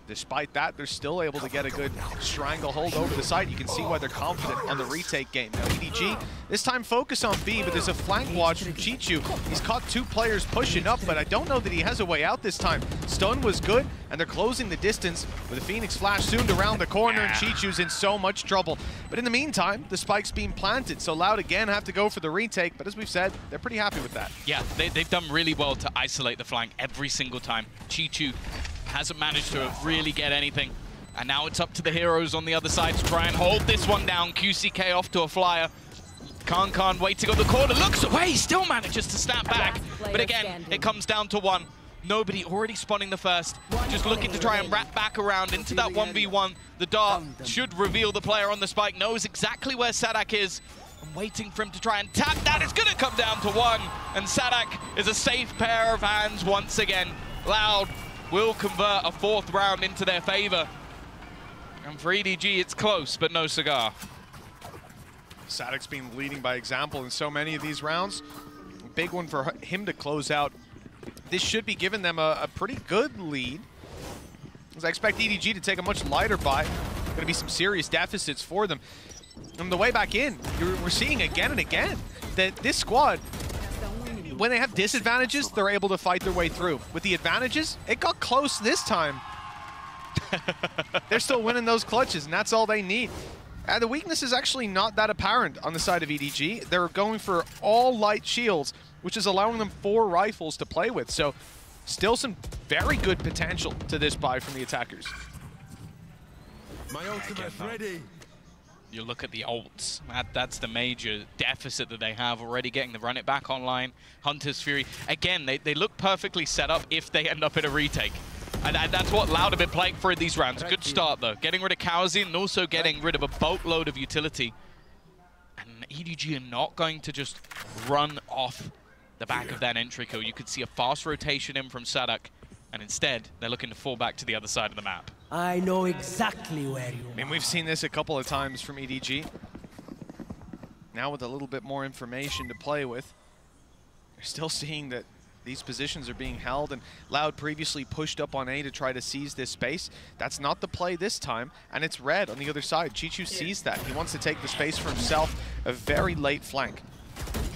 Despite that, they're still able to get a good stranglehold over the site. You can see why they're confident on the retake game. Now EDG, this time focus on B, but there's a flank watch from Chichu. He's caught two players pushing up, but I don't know that he has a way out this time. Stun was good, and they're closing the distance with a Phoenix Flash soon around the corner, and Chichu's in so much trouble. But in the meantime, the spike's being planted, so Loud again have to go for the retake, but as we've said, they're pretty happy with that. Yeah, they've done really well to isolate the flank every single time. Chichu hasn't managed to really get anything. And now it's up to the heroes on the other side to try and hold this one down. QCK off to a flyer. Khan waiting on the corner, looks away, still manages to snap back. But again, it comes down to one. Nobody already spawning the first. Just looking to try and wrap back around into that 1v1. The dart should reveal the player on the spike, knows exactly where Sadak is. I'm waiting for him to try and tap that. It's gonna come down to one. And Sadak is a safe pair of hands once again. Loud will convert a fourth round into their favor. And for EDG, it's close, but no cigar. Sadak's been leading by example in so many of these rounds. A big one for him to close out. This should be giving them a pretty good lead, as I expect EDG to take a much lighter buy. Going to be some serious deficits for them. On the way back in, we're seeing again and again that this squad, when they have disadvantages, they're able to fight their way through. With the advantages, it got close this time. They're still winning those clutches, and that's all they need. And the weakness is actually not that apparent on the side of EDG. They're going for all light shields, which is allowing them 4 rifles to play with. So still some very good potential to this buy from the attackers. My ultimate's ready. You look at the ults, that's the major deficit that they have, already getting the run it back online. Hunter's Fury, again, they look perfectly set up if they end up in a retake. And that's what Loud have been playing for in these rounds. Good start though, getting rid of Cowsy and also getting rid of a boatload of utility. And EDG are not going to just run off the back of that entry kill. You could see a fast rotation in from Sadak, and instead, they're looking to fall back to the other side of the map. I know exactly where you are. I mean, we've seen this a couple of times from EDG. Now with a little bit more information to play with, they're still seeing that these positions are being held, and Loud previously pushed up on A to try to seize this space. That's not the play this time, and it's red on the other side. Chichu sees that. He wants to take the space for himself. A very late flank.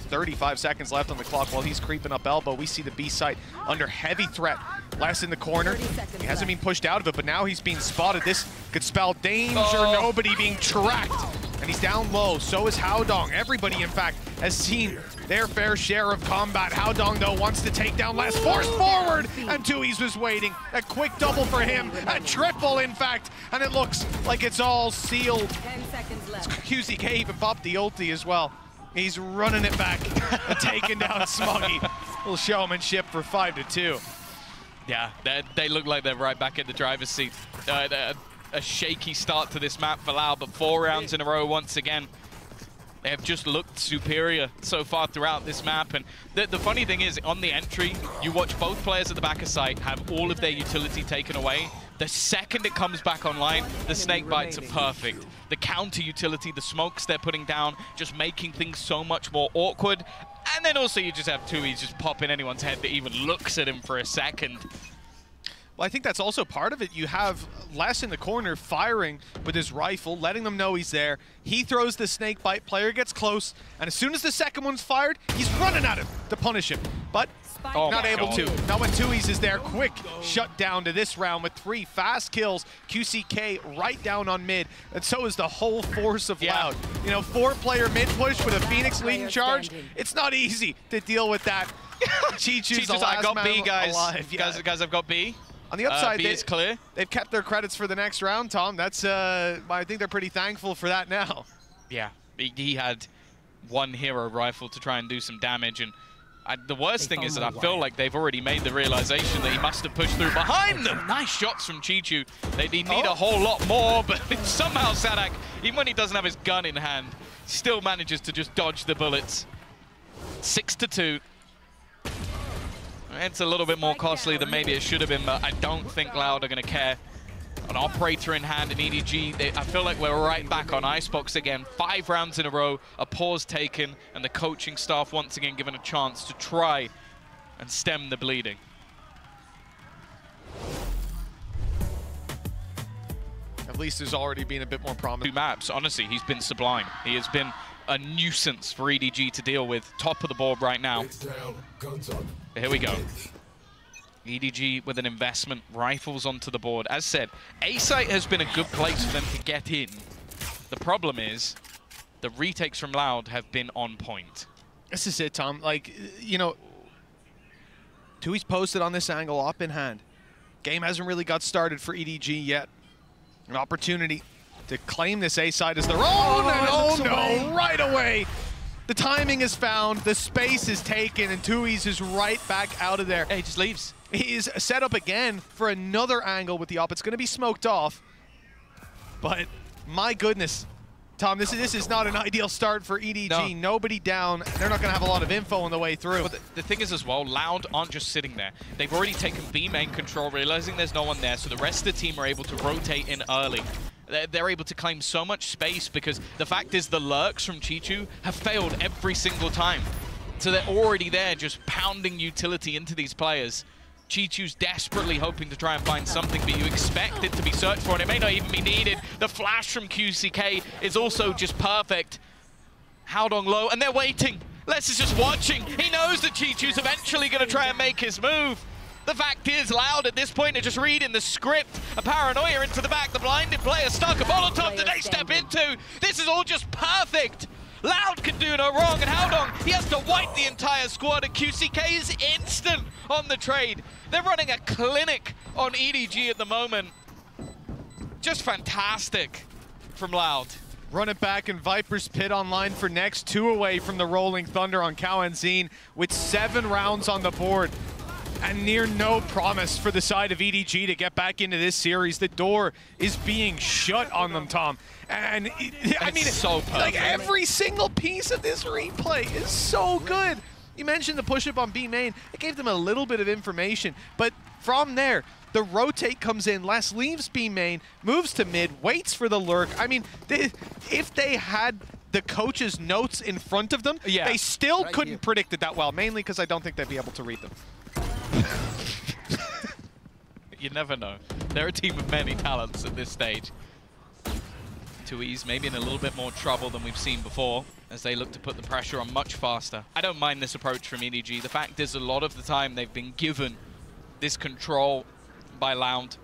35 seconds left on the clock while he's creeping up elbow. We see the B site under heavy threat. Last in the corner. He hasn't been pushed out of it, but now he's being spotted. This could spell danger. Nobody being tracked. And he's down low. So is Haodong. Everybody, in fact, has seen their fair share of combat. Haodong, though, wants to take down Last. Forced forward, and Tui's was waiting. A quick double for him. A triple, in fact. And it looks like it's all sealed. 10 seconds left. QCK even popped the ulti as well. He's running it back, taking down Smuggy. Little showmanship for 5-2. Yeah, they look like they're right back in the driver's seat. A shaky start to this map for Loud, but 4 rounds in a row once again. They have just looked superior so far throughout this map. And the funny thing is, on the entry, you watch both players at the back of site have all of their utility taken away. The second it comes back online, the snake bites are perfect. The counter utility, the smokes they're putting down, just making things so much more awkward. And then also you just have Tui just pop in anyone's head that even looks at him for a second. Well, I think that's also part of it. You have Les in the corner firing with his rifle, letting them know he's there. He throws the snake bite, player gets close, and as soon as the second one's fired, he's running at him to punish him. But Oh Not my able God. to. Not when Tui's is there. Quick shutdown to this round with 3 fast kills. QCK right down on mid. And so is the whole force of Loud. You know, 4-player mid push with a Phoenix leading charge. It's not easy to deal with that. Chichu's the last I got man B, guys. alive. Yeah. Guys, I've got B. On the upside, B is clear. They've kept their credits for the next round, Tom. That's I think they're pretty thankful for that now. Yeah, he had one hero rifle to try and do some damage, and the worst thing is that I feel like they've already made the realization that he must have pushed through behind them. Nice shots from Chichu. They need a whole lot more, but somehow Sadak, even when he doesn't have his gun in hand, still manages to just dodge the bullets. 6-2. It's a little bit more costly than maybe it should have been, but I don't think Loud are going to care. An operator in hand in EDG, I feel like we're right back on Icebox again. 5 rounds in a row, a pause taken, and the coaching staff once again given a chance to try and stem the bleeding. At least there's already been a bit more promise. 2 maps, honestly, he's been sublime. He has been a nuisance for EDG to deal with. Top of the board right now. Here we go. EDG with an investment, rifles onto the board. As said, A-site has been a good place for them to get in. The problem is, the retakes from Loud have been on point. This is it, Tom. Like, you know, Tui's posted on this angle up in hand. Game hasn't really got started for EDG yet. An opportunity to claim this A-side as their own, and oh no, right away. The timing is found, the space is taken, and Tui's is right back out of there. Hey, he just leaves. He's set up again for another angle with the op. It's going to be smoked off. But my goodness, Tom, this is not an ideal start for EDG. No. Nobody down. They're not going to have a lot of info on the way through. But the thing is as well, Loud aren't just sitting there. They've already taken B main control, realizing there's no one there, so the rest of the team are able to rotate in early. They're able to claim so much space because the fact is the lurks from Chichu have failed every single time. So they're already there just pounding utility into these players. Chichu's desperately hoping to try and find something, but you expect it to be searched for, and it may not even be needed. The flash from QCK is also just perfect. Howdong low, and they're waiting. Les is just watching. He knows that Chichu's eventually going to try and make his move. The fact is, Loud at this point are just reading the script. A paranoia into the back, the blinded player stuck, a Molotov that they step into. This is all just perfect. Loud can do no wrong, and Howdong, he has to wipe the entire squad, and QCK is instant on the trade. They're running a clinic on EDG at the moment. Just fantastic from Loud. Run it back, and Viper's Pit online for next. 2 away from the Rolling Thunder on Kao and Zine with 7 rounds on the board. And near no promise for the side of EDG to get back into this series. The door is being shut on them, Tom. And I mean, so perfect. Like every single piece of this replay is so good. You mentioned the push-up on B main. It gave them a little bit of information. But from there, the rotate comes in. Les leaves B main, moves to mid, waits for the lurk. I mean, if they had the coach's notes in front of them, they still couldn't predict it that well, mainly because I don't think they'd be able to read them. You never know. They're a team of many talents at this stage. Tui's maybe in a little bit more trouble than we've seen before as they look to put the pressure on much faster. I don't mind this approach from EDG. The fact is a lot of the time they've been given this control by Loud.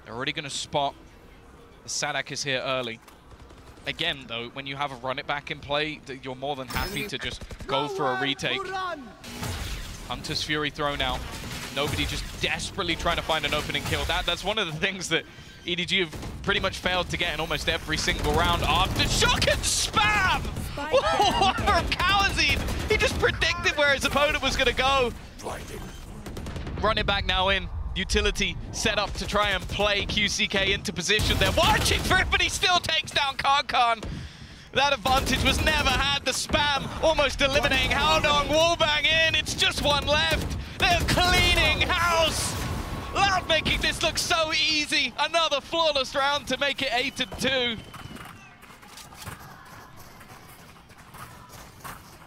They're already going to spot the Sadak is here early. Again, though, when you have a run it back in play, you're more than happy to just go for a retake. Hunter's Fury thrown out. Nobody just desperately trying to find an opening kill. That's one of the things that EDG have pretty much failed to get in almost every single round after shock and spam! What from Kawazine? He just predicted where his opponent was going to go. Run it back now in. Utility set up to try and play QCK into position. They're watching for it, but he still takes down Kankan. That advantage was never had. The spam almost eliminating Howdong. Wallbang in. It's just one left. They're cleaning house. Loud making this look so easy. Another flawless round to make it 8-2.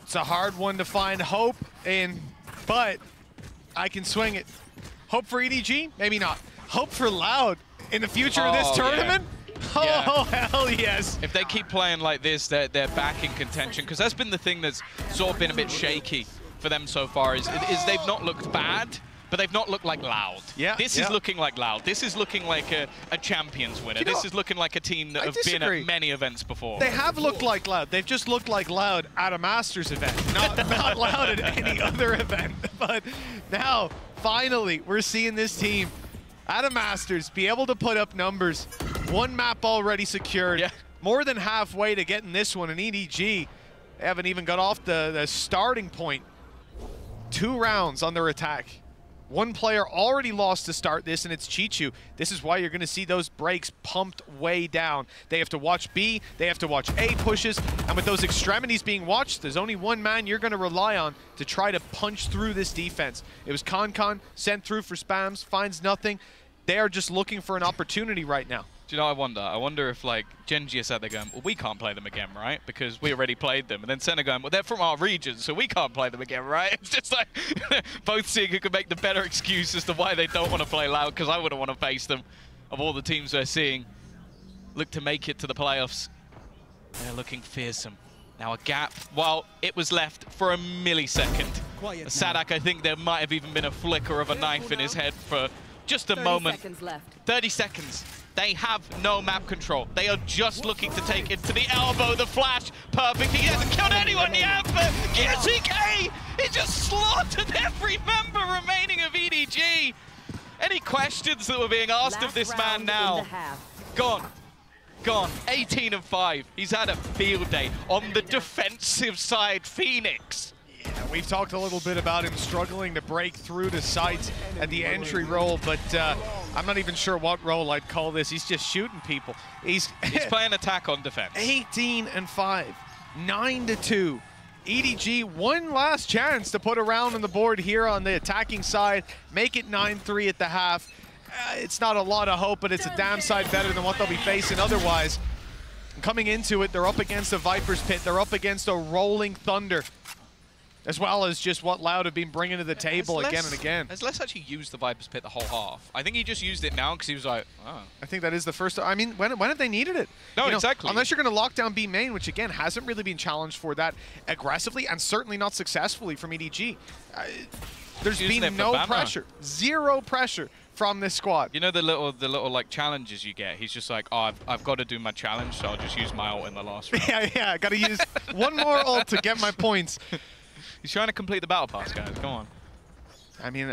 It's a hard one to find hope in, but I can swing it. Hope for EDG? Maybe not. Hope for Loud in the future of this tournament? Yeah. Oh, hell yes. If they keep playing like this, they're back in contention, because that's been the thing that's sort of been a bit shaky for them so far is they've not looked bad, but they've not looked like Loud. Yeah, This is looking like Loud. This is looking like a champions winner. This is looking like a team that have been at many events before. They have looked like Loud. They've just looked like Loud at a Masters event, not Loud at any other event. But now, finally, we're seeing this team at a Masters be able to put up numbers. One map already secured. Yeah. More than halfway to getting this one. And EDG, they haven't even got off the starting point. 2 rounds on their attack. One player already lost to start this, and it's Chichu. This is why you're going to see those breaks pumped way down. They have to watch B, they have to watch A pushes, and with those extremities being watched, there's only one man you're going to rely on to try to punch through this defense. It was Con sent through for spams, finds nothing. They are just looking for an opportunity right now. Do you know, I wonder if, like, Genji is out there going, well, we can't play them again, right? Because we already played them. And then Senna going, well, they're from our region, so we can't play them again, right? It's just like, both seeing who can make the better excuse as to why they don't want to play Loud, because I wouldn't want to face them. Of all the teams we're seeing, look to make it to the playoffs. They're looking fearsome. Now a gap, well, it was left for a millisecond. Sadak, I think there might have even been a flicker of a knife in his head for just a moment. 30 seconds left. 30 seconds. They have no map control. They are just looking to take it to the elbow. The flash, perfect. He hasn't killed anyone yet, but VCT, he just slaughtered every member remaining of EDG. Any questions that were being asked of this man now? Gone. Gone. 18 and 5. He's had a field day on the defensive side. Phoenix. Yeah, we've talked a little bit about him struggling to break through the sights at the entry role, but I'm not even sure what role I'd call this. He's just shooting people. He's playing attack on defense. 18 and 5, 9-2. EDG, one last chance to put a round on the board here on the attacking side, make it 9-3 at the half. It's not a lot of hope, but it's a damn sight better than what they'll be facing otherwise. Coming into it, they're up against a Viper's Pit. They're up against a Rolling Thunder, as well as just what Loud have been bringing to the table again and again. Has Les actually used the Viper's Pit the whole half? I think he just used it now because he was like, oh. I think that is the first. I mean, when have they needed it? No, exactly. Unless you're going to lock down B main, which again hasn't really been challenged for that aggressively and certainly not successfully from EDG. There's been no pressure, zero pressure from this squad. You know the little like challenges you get. He's just like, oh, I've got to do my challenge, so I'll just use my ult in the last round. Yeah, I got to use one more ult to get my points. He's trying to complete the battle pass, guys. Come on. I mean,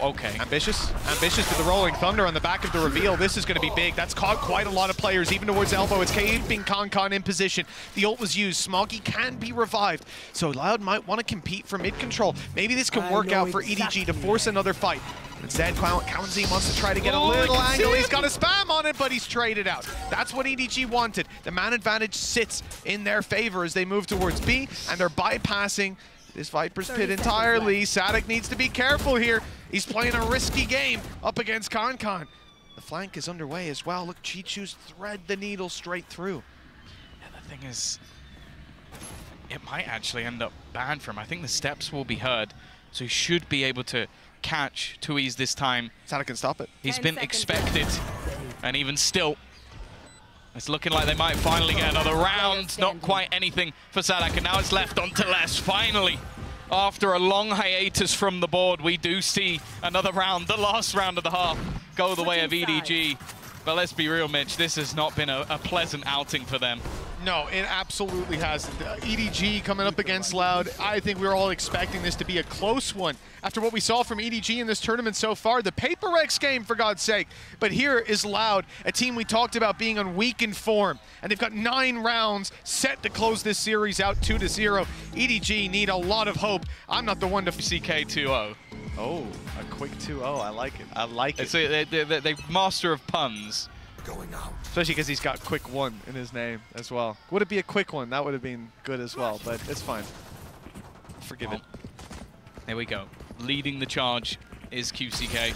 okay. Ambitious with the Rolling Thunder on the back of the reveal. This is going to be big. That's caught quite a lot of players, even towards elbow. It's keeping Con in position. The ult was used. Smoggy can be revived, so Loud might want to compete for mid control. Maybe this can work out for EDG to force another fight. Instead, Kawanzi wants to try to get a little angle. He's got a spam on it, but he's traded out. That's what EDG wanted. The man advantage sits in their favor as they move towards B, and they're bypassing this Viper's Pit entirely. Sadak needs to be careful here. He's playing a risky game up against Con. The flank is underway as well. Look, Chichu's thread the needle straight through. Yeah, the thing is, it might actually end up banned for him. I think the steps will be heard, so he should be able to catch Tui's this time. Sadak can stop it. He's been expected, and even still, it's looking like they might finally get another round. Not quite anything for Sadak, and now it's left on to Les. Finally, after a long hiatus from the board, we do see another round, the last round of the half, go the way of EDG. But let's be real, Mitch, this has not been a pleasant outing for them. No, it absolutely hasn't. EDG coming up against Loud. I think we were all expecting this to be a close one after what we saw from EDG in this tournament so far. The Paper X game, for God's sake. But here is Loud, a team we talked about being on weakened form. And they've got 9 rounds set to close this series out 2-0. EDG need a lot of hope. I'm not the one to CK 2-0. Oh, a quick 2-0. I like it. I like it. They're master of puns. Going out. Especially because he's got quick 1 in his name as well. Would it be a quick 1? That would have been good as well, but it's fine. Forgive it. There we go. Leading the charge is QCK.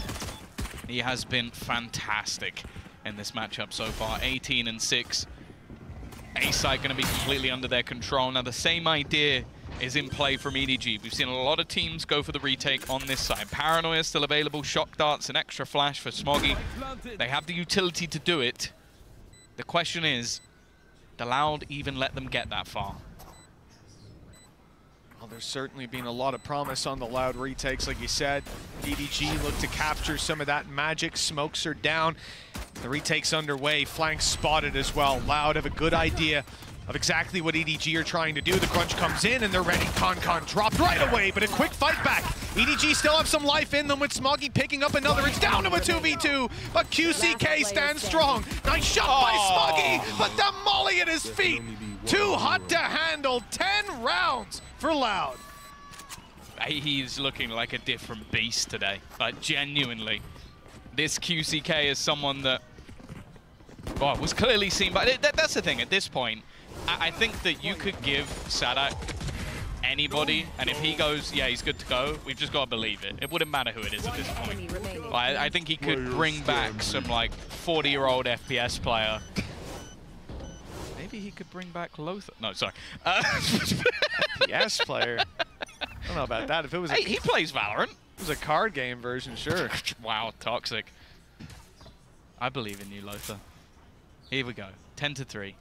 He has been fantastic in this matchup so far. 18 and 6. A side going to be completely under their control. Now the same idea is in play from EDG. We've seen a lot of teams go for the retake on this side. Paranoia still available, shock darts, an extra flash for Smoggy. They have the utility to do it. The question is, did Loud even let them get that far? Well, there's certainly been a lot of promise on the Loud retakes, like you said. EDG look to capture some of that magic. Smokes are down. The retake's underway. Flank spotted as well. Loud have a good idea of exactly what EDG are trying to do. The crunch comes in and they're ready. Concon dropped right away, but a quick fight back. EDG still have some life in them with Smoggy picking up another. It's down to a 2v2, but QCK stands strong. Nice shot by Smoggy, but the molly at his feet. Too hot to handle. 10 rounds for Loud. He's looking like a different beast today. Like, genuinely. This QCK is someone that, well, was clearly seen by... That's the thing, at this point, I think that you could give Sadak anybody, and if he goes, yeah, he's good to go, we've just got to believe it. It wouldn't matter who it is at this point. I think he could bring back some, like, 40-year-old FPS player. Maybe he could bring back Lothar. No, sorry. FPS player? I don't know about that. If it was Hey, he plays Valorant. It was a card game version, sure. Wow, toxic. I believe in you, Lothar. Here we go. 10-3.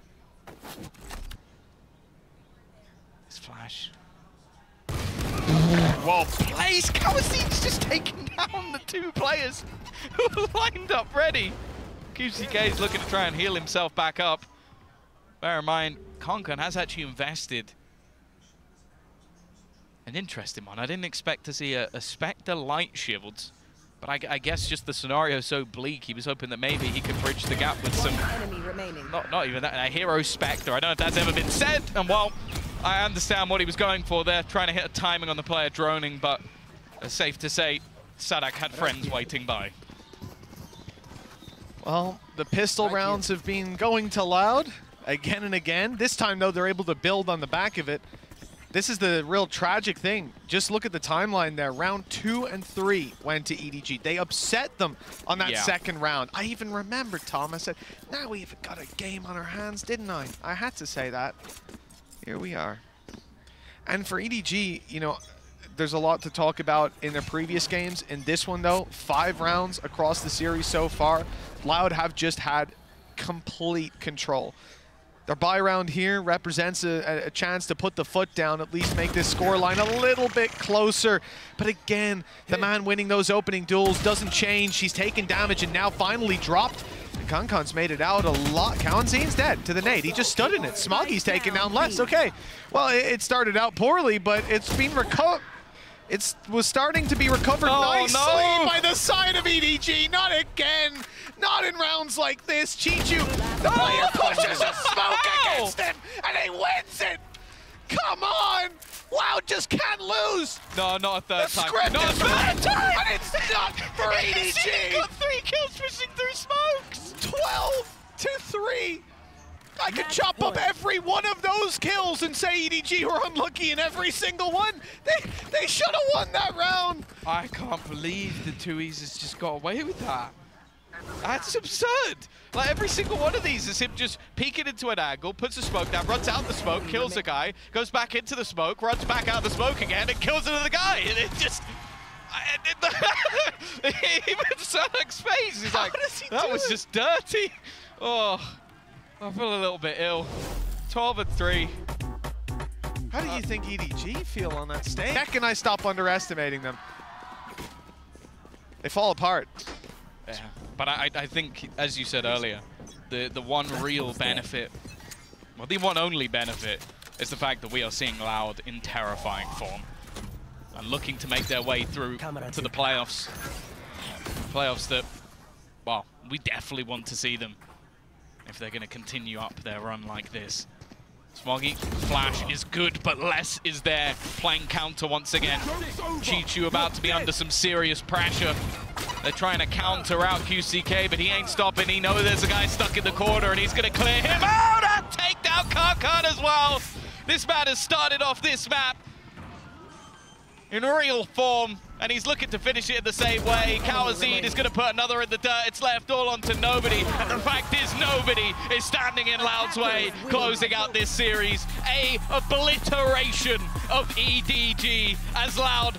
This flash. Well, plays. Kawasin's just taking down the two players who are lined up ready. QCK is looking to try and heal himself back up. Bear in mind, Concon has actually invested. An interesting one. I didn't expect to see a Spectre light shields, but I guess just the scenario so bleak, he was hoping that maybe he could bridge the gap with some... Not even that, a hero Spectre. I don't know if that's ever been said, and well, I understand what he was going for there, trying to hit a timing on the player droning, but it's safe to say Sadak had friends waiting by. Well, the pistol rounds have been going to Loud again and again. This time, though, they're able to build on the back of it. This is the real tragic thing. Just look at the timeline there. Round 2 and 3 went to EDG. They upset them on that second round. I even remember, Tom, I said, now we've got a game on our hands, didn't I? I had to say that. Here we are. And for EDG, you know, there's a lot to talk about in their previous games. In this one, though, 5 rounds across the series so far. Loud have just had complete control. Their bye round here represents a chance to put the foot down, at least make this scoreline a little bit closer. But again, the man winning those opening duels doesn't change. He's taken damage and now finally dropped. And Concon's made it out a lot. Kawanzin's dead to the nade. He just stood in it. Smoggy's taken down less. Okay, well, it started out poorly, but it's been recovered. It was starting to be recovered nicely by the side of EDG. Not again. Not in rounds like this. Chichu, the player pushes a smoke against him, and he wins it. Come on. Loud just can't lose. No, not a third time. Not a third time. And it's not for EDG. He got 3 kills pushing through smokes. 12-3. I could chop up every one of those kills and say EDG were unlucky in every single one. They should have won that round. I can't believe the 2Es has just got away with that. That's absurd. Like, every single one of these is him just peeking into an angle, puts a smoke down, runs out the smoke, kills a guy, goes back into the smoke, runs back out the smoke again, and kills another guy. And it just... Even Sadak's face is like, that was just dirty. Oh... I feel a little bit ill. 12-3. How do you think EDG feel on that stage? Heck, can I stop underestimating them? They fall apart. Yeah, but I think, as you said earlier, the one real benefit, well, the one only benefit, is the fact that we are seeing Loud in terrifying form and looking to make their way through to the playoffs. Playoffs that, well, we definitely want to see them if they're going to continue up their run like this. Smoggy, flash is good, but less is there. Playing counter once again. Chichu about to be under some serious pressure. They're trying to counter out QCK, but he ain't stopping. He knows there's a guy stuck in the corner, and he's going to clear him out and take down Karkan as well. This man has started off this map in real form, and he's looking to finish it in the same way. Kawazine is going to put another in the dirt. It's left all onto nobody, and the fact is nobody is standing in Loud's way, closing out this series. A obliteration of EDG as Loud